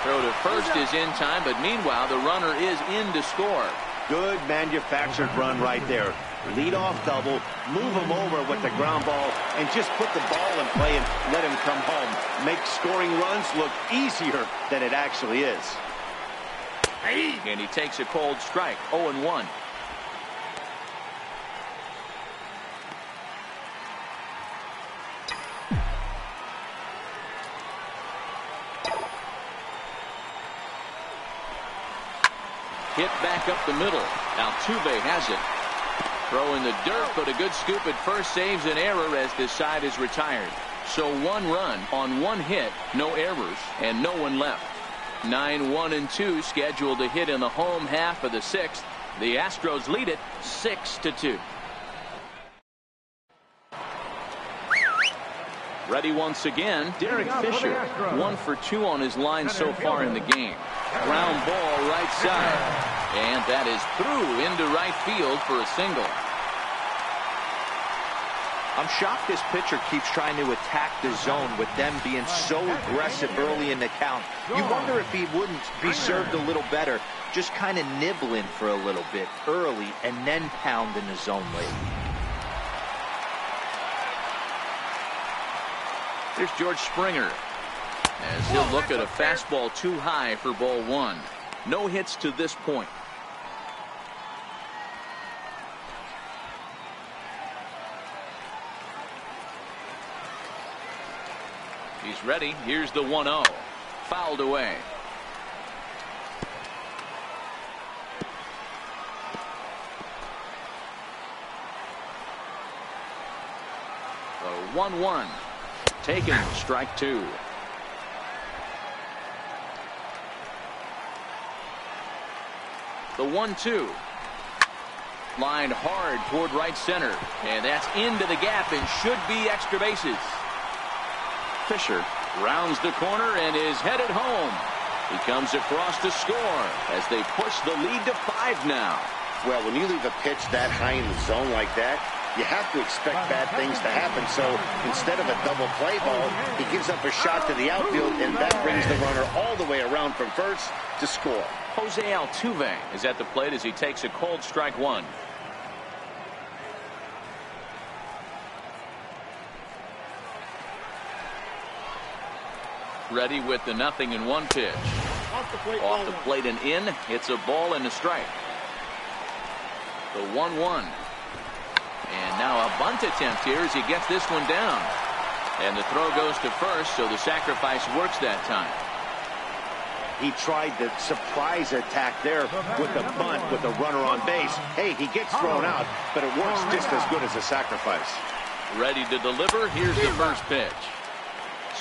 Throw to first is in time, but meanwhile the runner is in to score. Good manufactured run right there. Lead off double, move him over with the ground ball, and just put the ball in play and let him come home. Make scoring runs look easier than it actually is. And he takes a cold strike. 0-1. Hit back up the middle. Altuve has it. Throw in the dirt, but a good scoop at first saves an error as this side is retired. So 1 run on 1 hit, no errors, and no one left. 9-1-2 scheduled to hit in the home half of the 6th. The Astros lead it 6-2. Ready once again, Derek Fisher. 1 for 2 on his line so far in the game. Ground ball right side. And that is through into right field for a single. I'm shocked this pitcher keeps trying to attack the zone with them being so aggressive early in the count. You wonder if he wouldn't be served a little better, just kind of nibbling for a little bit early and then pound in the zone late. Here's George Springer as he'll look at a fastball too high for ball 1. No hits to this point. He's ready. Here's the 1-0. Fouled away. The 1-1. Taken. Strike 2. The 1-2. Lined hard toward right center. And that's into the gap and should be extra bases. Fisher rounds the corner and is headed home. He comes across to score as they push the lead to 5 now. Well, when you leave a pitch that high in the zone like that, you have to expect bad things to happen. So instead of a double play ball, he gives up a shot to the outfield, and that brings the runner all the way around from first to score. Jose Altuve is at the plate as he takes a cold strike 1. Ready with the 0-1 pitch. Off the plate and in. It's a ball and a strike. The 1-1. And now a bunt attempt here as he gets this one down. And the throw goes to first, so the sacrifice works that time. He tried the surprise attack there with the bunt with the runner on base. Hey, he gets thrown out, but it works just as good as a sacrifice. Ready to deliver. Here's the first pitch.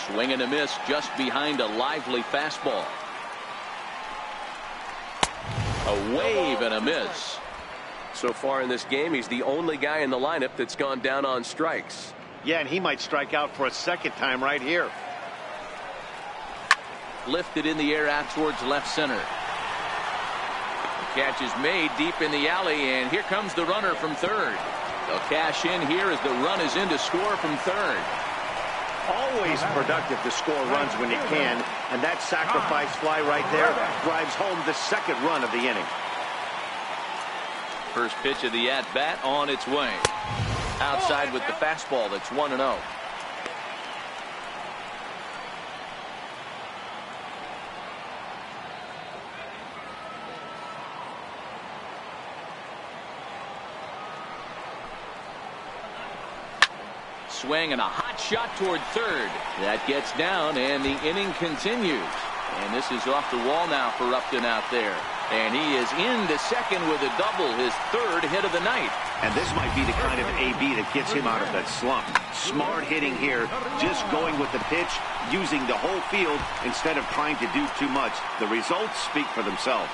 Swing and a miss just behind a lively fastball. A wave and a miss. So far in this game, he's the only guy in the lineup that's gone down on strikes. Yeah, and he might strike out for a second time right here. Lifted in the air out towards left center. The catch is made deep in the alley, and here comes the runner from third. They'll cash in here as the run is in to score from third. Always productive to score runs when you can, and that sacrifice fly right there drives home the second run of the inning. First pitch of the at-bat on its way. Outside with the fastball. That's 1-0. Swing and a hot shot toward third. That gets down, and the inning continues. And this is off the wall now for Upton out there. And he is into second with a double, his third hit of the night. And this might be the kind of AB that gets him out of that slump. Smart hitting here, just going with the pitch, using the whole field instead of trying to do too much. The results speak for themselves.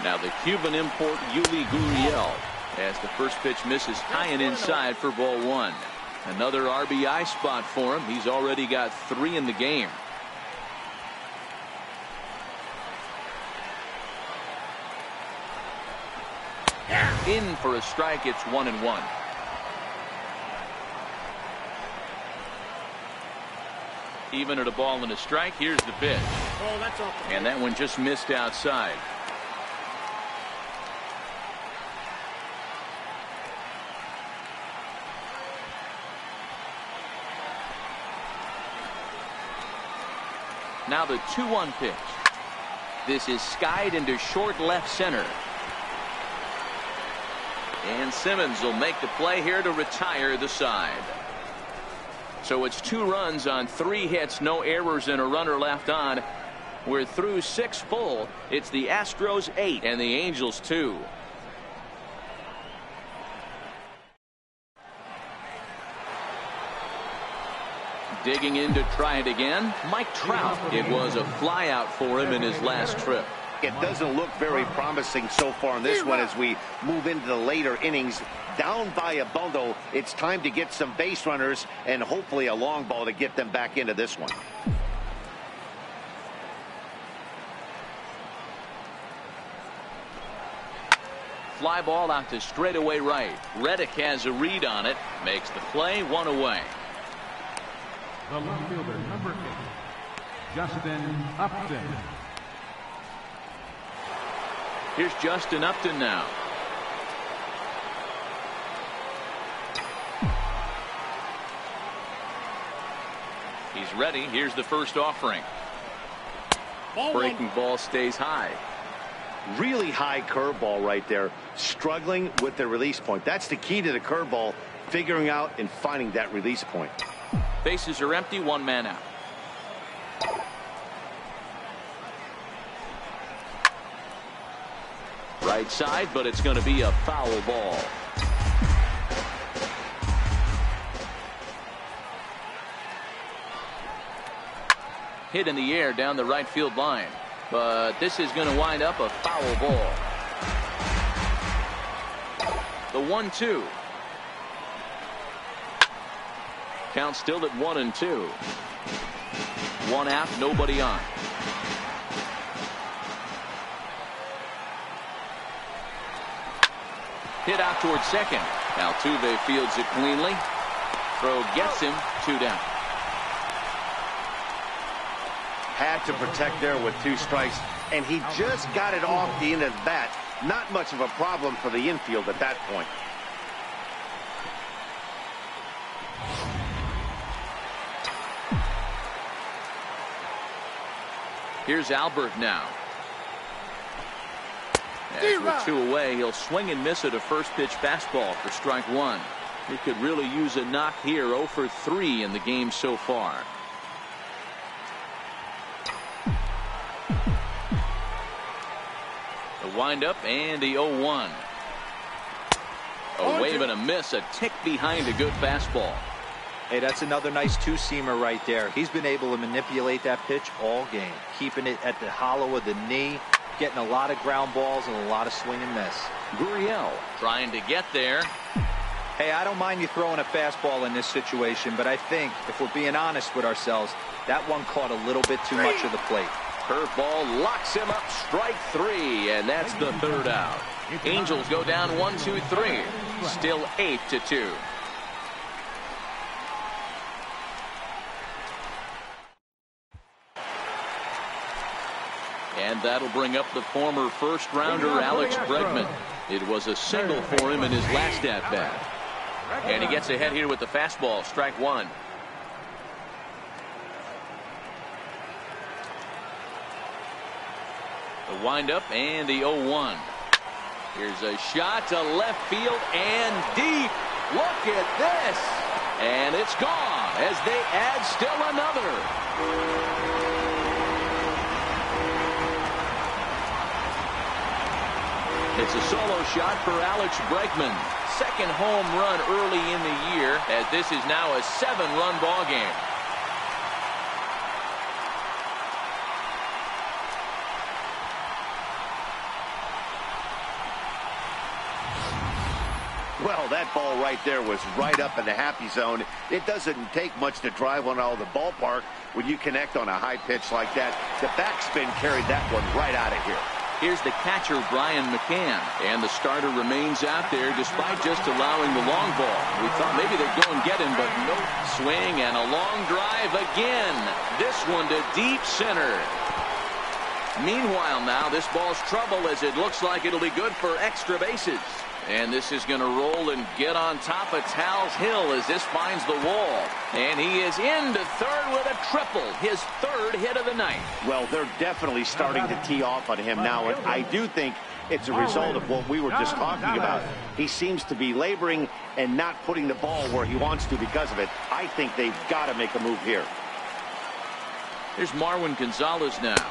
Now the Cuban import Yuli Gurriel, as the first pitch misses high and inside for ball one. Another RBI spot for him. He's already got 3 in the game. In for a strike. It's 1-1. Even at a ball and a strike. Here's the pitch. And that one just missed outside. Now the 2-1 pitch. This is skied into short left center. And Simmons will make the play here to retire the side. So it's 2 runs on 3 hits, no errors, and a runner left on. We're through 6 full. It's the Astros 8 and the Angels 2. Digging in to try it again, Mike Trout. It was a fly out for him in his last trip. It doesn't look very promising so far in this one as we move into the later innings. Down by a bundle, it's time to get some base runners and hopefully a long ball to get them back into this one. Fly ball out to straightaway right. Reddick has a read on it, makes the play, 1 away. The left fielder, number 8, Justin Upton. Here's Justin Upton now. He's ready. Here's the first offering. Breaking ball stays high. Really high curveball right there. Struggling with the release point. That's the key to the curveball, figuring out and finding that release point. Bases are empty, 1 man out. Right side, but it's going to be a foul ball. Hit in the air down the right field line. But this is going to wind up a foul ball. The 1-2. Count still at 1-2. 1 out, nobody on. Hit out towards second. Altuve fields it cleanly. Throw gets him, 2 down. Had to protect there with 2 strikes, and he just got it off the end of the bat. Not much of a problem for the infield at that point. Here's Albert now. As with 2 away, he'll swing and miss at a first pitch fastball for strike 1. He could really use a knock here. 0 for 3 in the game so far. The windup and the 0-1. A wave and a miss, a tick behind a good fastball. Hey, that's another nice two-seamer right there. He's been able to manipulate that pitch all game, keeping it at the hollow of the knee, getting a lot of ground balls and a lot of swing and miss. Gurriel trying to get there. Hey, I don't mind you throwing a fastball in this situation, but I think, if we're being honest with ourselves, that one caught a little bit too much of the plate. Curveball locks him up, strike 3, and that's the 3rd out. Angels go down 1-2-3. Still 8-2. And that'll bring up the former first-rounder Alex Bregman. It was a single for him in his last at-bat. And he gets ahead here with the fastball, strike 1. The windup and the 0-1. Here's a shot to left field and deep. Look at this. And it's gone as they add still another. It's a solo shot for Alex Bregman. Second home run early in the year, as this is now a 7-run ball game. Well, that ball right there was right up in the happy zone. It doesn't take much to drive one out of the ballpark when you connect on a high pitch like that. The backspin carried that one right out of here. Here's the catcher, Brian McCann, and the starter remains out there despite just allowing the long ball. We thought maybe they'd go and get him, but no. Swing and a long drive again. This one to deep center. Meanwhile now, this ball's trouble as it looks like it'll be good for extra bases. And this is going to roll and get on top of Tal's Hill as this finds the wall. And he is into third with a triple, his 3rd hit of the night. Well, they're definitely starting to tee off on him now, and I do think it's a result of what we were just talking about. He seems to be laboring and not putting the ball where he wants to because of it. I think they've got to make a move here. Here's Marwin Gonzalez now.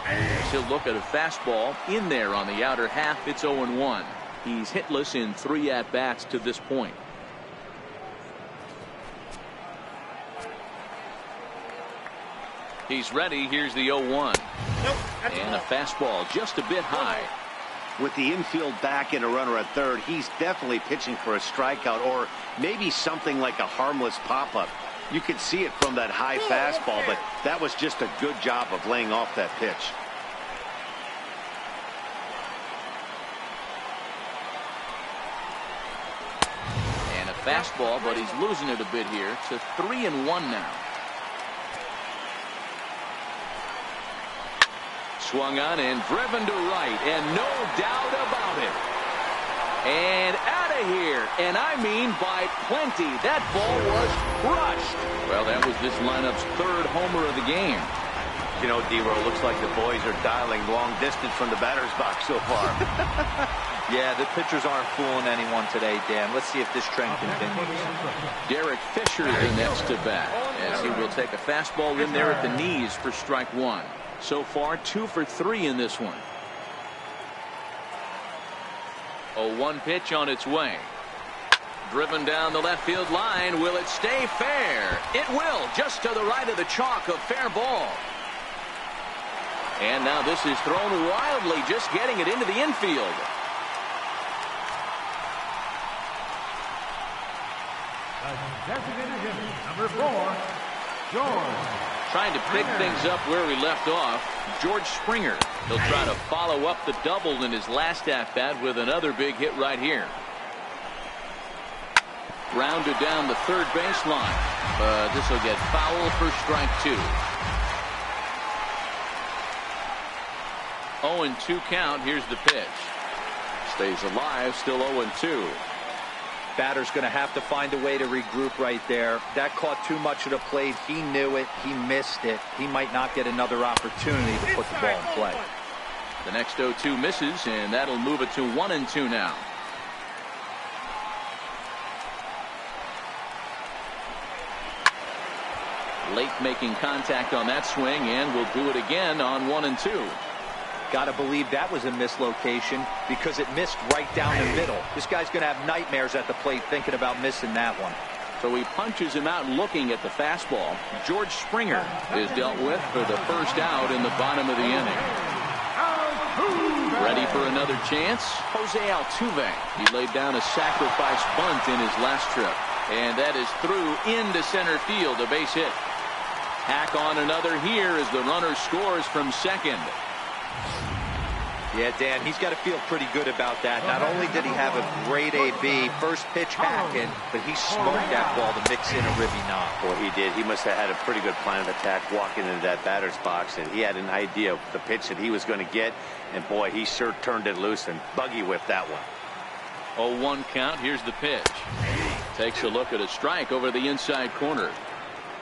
He'll look at a fastball in there on the outer half. It's 0-1. He's hitless in 3 at-bats to this point. He's ready. Here's the 0-1. And a fastball just a bit high. With the infield back and a runner at third, he's definitely pitching for a strikeout or maybe something like a harmless pop-up. You could see it from that high fastball, but that was just a good job of laying off that pitch. Fastball, but he's losing it a bit here to 3-1 now. Swung on and driven to right, and no doubt about it. And out of here, and I mean by plenty. That ball was crushed. Well, that was this lineup's 3rd homer of the game. You know, D-Row, looks like the boys are dialing long distance from the batter's box so far. Yeah, the pitchers aren't fooling anyone today, Dan. Let's see if this trend continues. Derek Fisher the next to bat, as he will take a fastball in there at the knees for strike 1. So far, 2 for 3 in this one. 0-1 pitch on its way. Driven down the left field line. Will it stay fair? It will, just to the right of the chalk, a fair ball. And now this is thrown wildly, just getting it into the infield. Designated hitter, number 4, George. Trying to pick things up where we left off, George Springer. He'll try to follow up the double in his last at-bat with another big hit right here. Grounded down the third baseline, but this will get foul for strike 2. 0-2 count. Here's the pitch. Stays alive, still 0-2. Batter's going to have to find a way to regroup right there. That caught too much of the plate. He knew it. He missed it. He might not get another opportunity to put the ball in play. The next 0-2 misses, and that'll move it to 1-2 now. Late making contact on that swing, and will do it again on 1-2. Got to believe that was a mislocation because it missed right down the middle. This guy's going to have nightmares at the plate thinking about missing that one. So he punches him out looking at the fastball. George Springer is dealt with for the first out in the bottom of the inning. Ready for another chance? Jose Altuve. He laid down a sacrifice bunt in his last trip. And that is through into center field, a base hit. Hack on another here as the runner scores from second. Yeah, Dan, he's got to feel pretty good about that. Not only did he have a great AB, first pitch hacking, but he smoked that ball to mix in a ribby knock. Boy, he did. He must have had a pretty good plan of attack walking into that batter's box, and he had an idea of the pitch that he was going to get, and boy, he sure turned it loose and buggy whipped that one. 0-1 count. Here's the pitch. Takes a look at a strike over the inside corner.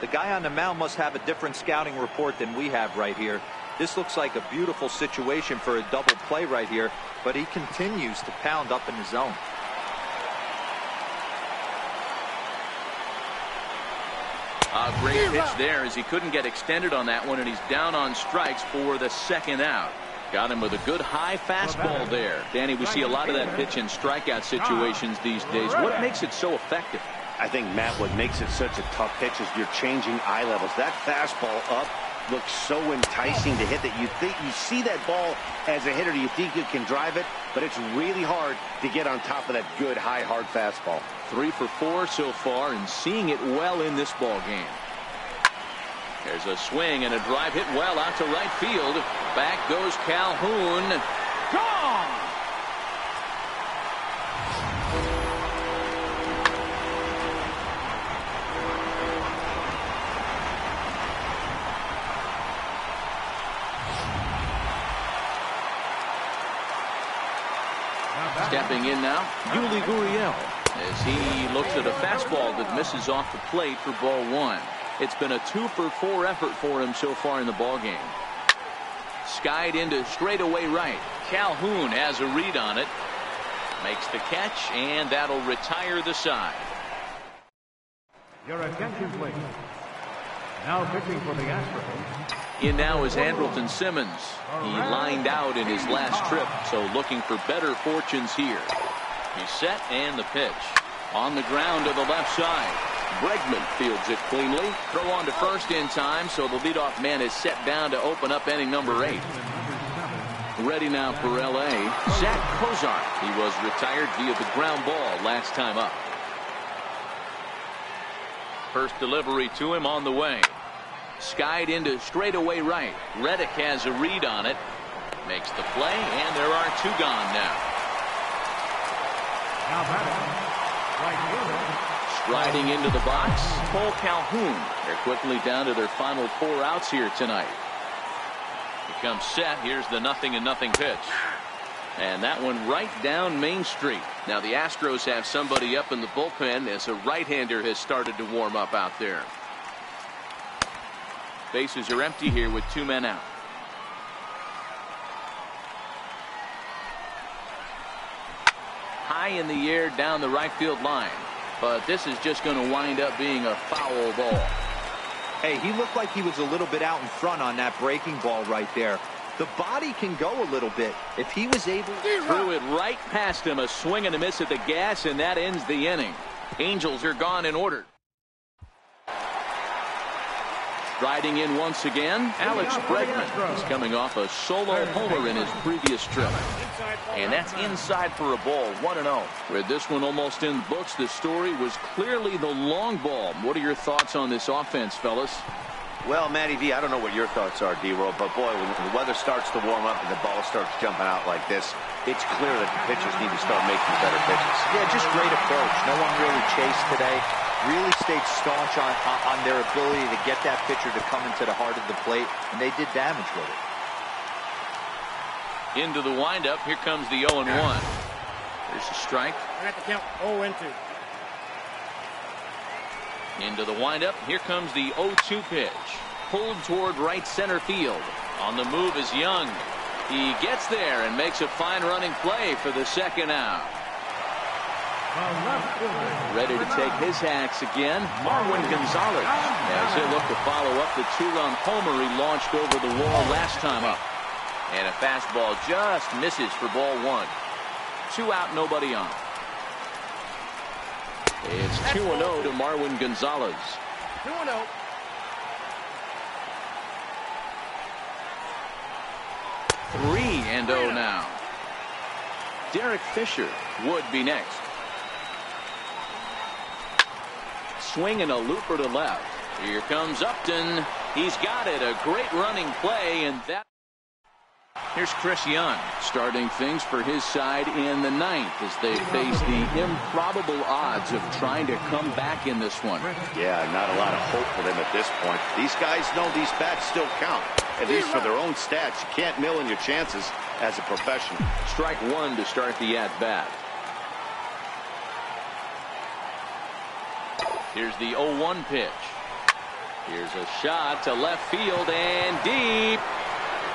The guy on the mound must have a different scouting report than we have right here. This looks like a beautiful situation for a double play right here, but he continues to pound up in the zone. A great pitch there as he couldn't get extended on that one, and he's down on strikes for the second out. Got him with a good high fastball there. Danny, we see a lot of that pitch in strikeout situations these days. What makes it so effective? I think, Matt, what makes it such a tough pitch is you're changing eye levels. That fastball up looks so enticing to hit that you think you see that ball as a hitter, you think you can drive it, but it's really hard to get on top of that good high hard fastball. 3 for 4 so far, and seeing it well in this ball game. There's a swing and a drive hit well out to right field. Back goes Calhoun. Gone! Stepping in now, Yuli Gurriel, as he looks at a fastball that misses off the plate for ball 1. It's been a 2 for 4 effort for him so far in the ball game. Skied into straightaway right. Calhoun has a read on it. Makes the catch, and that'll retire the side. Your attention, please. Now pitching for the Astros. In now is Andrelton Simmons. He lined out in his last trip, so looking for better fortunes here. He's set, and the pitch. On the ground to the left side. Bregman fields it cleanly. Throw on to first in time, so the leadoff man is set down to open up inning number 8. Ready now for L.A., Zach Kozar. He was retired via the ground ball last time up. First delivery to him on the way. Skied into straightaway right. Reddick has a read on it. Makes the play, and there are 2 gone now. Now batting, right fielder. Striding into the box, Cole Calhoun. They're quickly down to their final 4 outs here tonight. He comes set. Here's the 0-0 pitch. And that one right down Main Street. Now the Astros have somebody up in the bullpen as a right-hander has started to warm up out there. Bases are empty here with 2 men out. High in the air down the right field line. But this is just going to wind up being a foul ball. Hey, he looked like he was a little bit out in front on that breaking ball right there. The body can go a little bit. If he was able to threw it right past him, a swing and a miss at the gas, and that ends the inning. Angels are gone in order. Striding in once again, Alex Bregman. He's coming off a solo homer in his previous trip. And that's inside for a ball, 1-0. With this one almost in the books, the story was clearly the long ball. What are your thoughts on this offense, fellas? Well, Matty V, I don't know what your thoughts are, D-Roll, but boy, when the weather starts to warm up and the ball starts jumping out like this, it's clear that the pitchers need to start making better pitches. Yeah, just great approach. No one really chased today. Really stayed staunch on their ability to get that pitcher to come into the heart of the plate, and they did damage with it. Into the windup. Here comes the 0-1. There's a strike. I got the count 0-2. Into the windup. Here comes the 0-2 pitch. Pulled toward right center field. On the move is Young. He gets there and makes a fine running play for the second out. Ready to take his hacks again, Marwin Gonzalez, as he'll look to follow up the two-run homer he launched over the wall last time up. And a fastball just misses for ball one. 2 out, nobody on. It's 2-0 to Marwin Gonzalez. 2-0. Three and 0 now. Derek Fisher would be next. Swing and a looper to left. Here comes Upton. He's got it. A great running play, and that. Here's Chris Young starting things for his side in the 9th as they face the improbable odds of trying to come back in this one. Yeah, not a lot of hope for them at this point. These guys know these bats still count. At least for their own stats. You can't mill in your chances as a professional. Strike one to start the at-bat. Here's the 0-1 pitch. Here's a shot to left field and deep.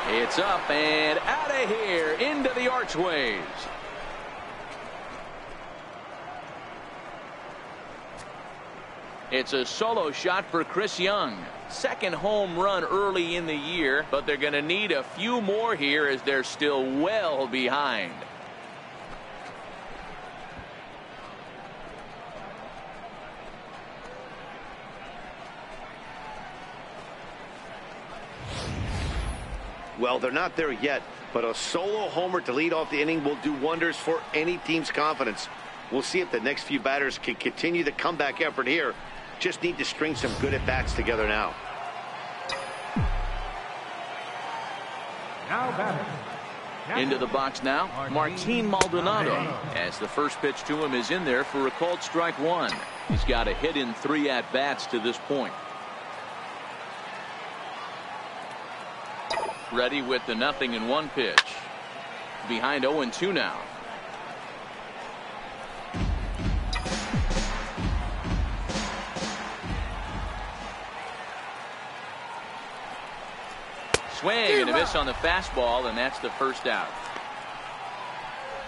It's up and out of here into the archways. It's a solo shot for Chris Young. Second home run early in the year, but they're going to need a few more here as they're still well behind. Well, they're not there yet, but a solo homer to lead off the inning will do wonders for any team's confidence. We'll see if the next few batters can continue the comeback effort here. Just need to string some good at-bats together now. Now batting. Into the box now, Martin Maldonado, as the first pitch to him is in there for a called strike one. He's got a hit in 3 at-bats to this point. Ready with the 0-1 pitch. Behind 0-2 now. Swing and a miss on the fastball, and that's the first out.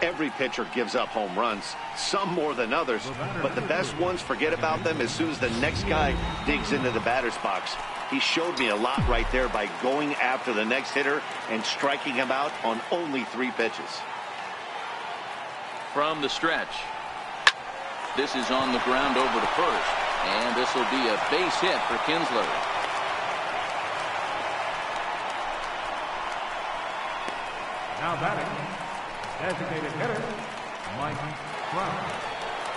Every pitcher gives up home runs, some more than others, but the best ones forget about them as soon as the next guy digs into the batter's box. He showed me a lot right there by going after the next hitter and striking him out on only 3 pitches. From the stretch. This is on the ground over to first, and this will be a base hit for Kinsler. Now batting. Designated hitter, Mike Trout.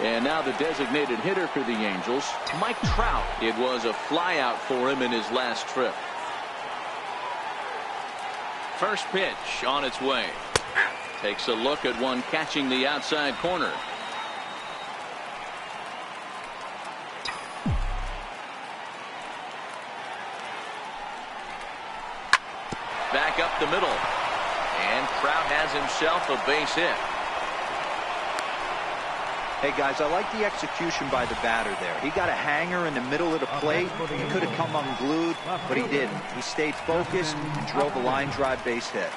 And now the designated hitter for the Angels, Mike Trout. It was a flyout for him in his last trip. First pitch on its way. Takes a look at one catching the outside corner. Back up the middle. And Trout has himself a base hit. Hey guys, I like the execution by the batter there. He got a hanger in the middle of the plate. He could have come unglued, but he didn't. He stayed focused and drove a line drive base hit.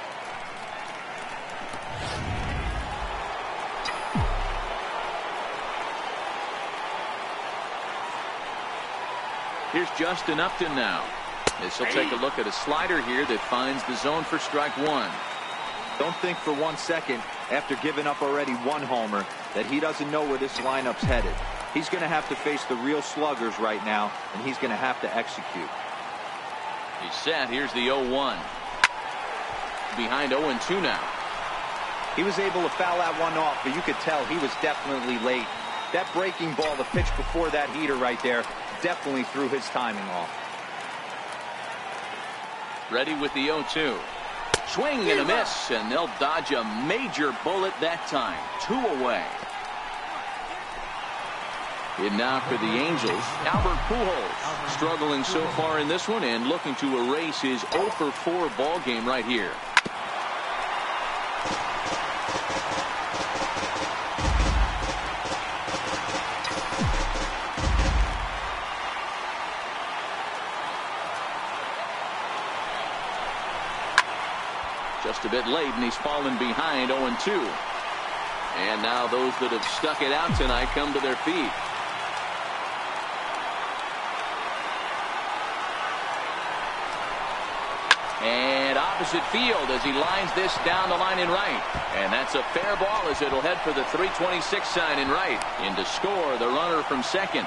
Here's Justin Upton now. This will take a look at a slider here that finds the zone for strike one. Don't think for 1 second, after giving up already 1 homer, that he doesn't know where this lineup's headed. He's going to have to face the real sluggers right now, and he's going to have to execute. He's set. Here's the 0-1. Behind 0-2 now. He was able to foul that one off, but you could tell he was definitely late. That breaking ball, the pitch before that heater right there, definitely threw his timing off. Ready with the 0-2. Swing and a miss, and they'll dodge a major bullet that time. 2 away. And now for the Angels, Albert Pujols, struggling so far in this one and looking to erase his 0-for-4 ball game right here. Just a bit late, and he's fallen behind 0-2. And now those that have stuck it out tonight come to their feet. And opposite field as he lines this down the line in right. And that's a fair ball as it'll head for the 326 sign in right. In to score the runner from second.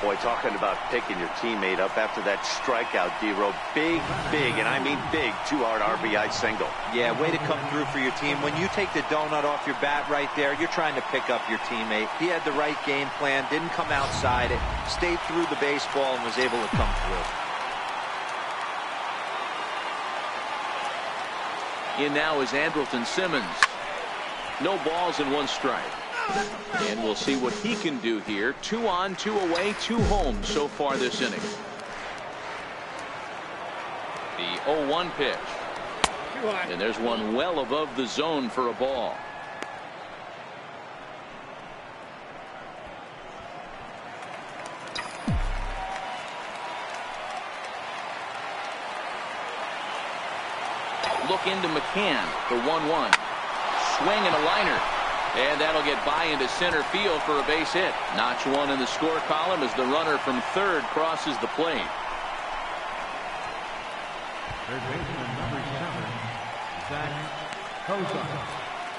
Boy, talking about picking your teammate up after that strikeout, D-Row. Big, and I mean big, two-hard RBI single. Yeah, way to come through for your team. When you take the donut off your bat right there, you're trying to pick up your teammate. He had the right game plan, didn't come outside it, stayed through the baseball, and was able to come through. In now is Andrelton Simmons. No balls and 1 strike. And we'll see what he can do here. 2 on, 2 away, 2 home so far this inning. The 0-1 pitch. And there's one well above the zone for a ball. Look into McCann, the 1-1. Swing and a liner. And that'll get by into center field for a base hit. Notch 1 in the score column as the runner from third crosses the plate. Third baseman number 7, Zach Kozar.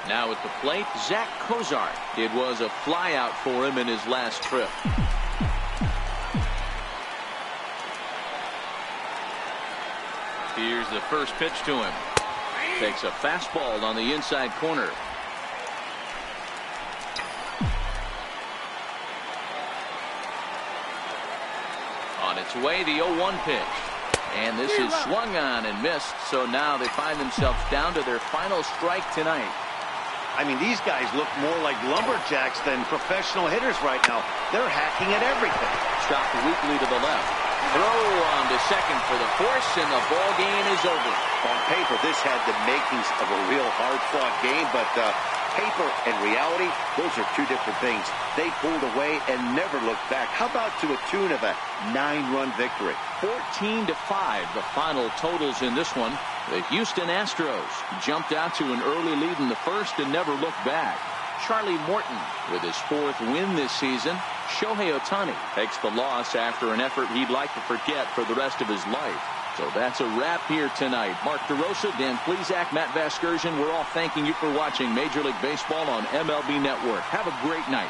Now at the plate, Zach Kozar. It was a flyout for him in his last trip. Here's the first pitch to him. Takes a fastball on the inside corner. On its way, the 0-1 pitch. And this is swung on and missed, so now they find themselves down to their final strike tonight. I mean, these guys look more like lumberjacks than professional hitters right now. They're hacking at everything. Chopped weakly to the left. Throw on to second for the force, and the ball game is over. On paper, this had the makings of a real hard-fought game, but paper and reality, those are two different things. They pulled away and never looked back. How about to a tune of a 9-run victory? 14-5, the final totals in this one. The Houston Astros jumped out to an early lead in the first and never looked back. Charlie Morton with his 4th win this season. Shohei Ohtani takes the loss after an effort he'd like to forget for the rest of his life. So that's a wrap here tonight. Mark DeRosa, Dan Plesac, Matt Vasgersian, we're all thanking you for watching Major League Baseball on MLB Network. Have a great night.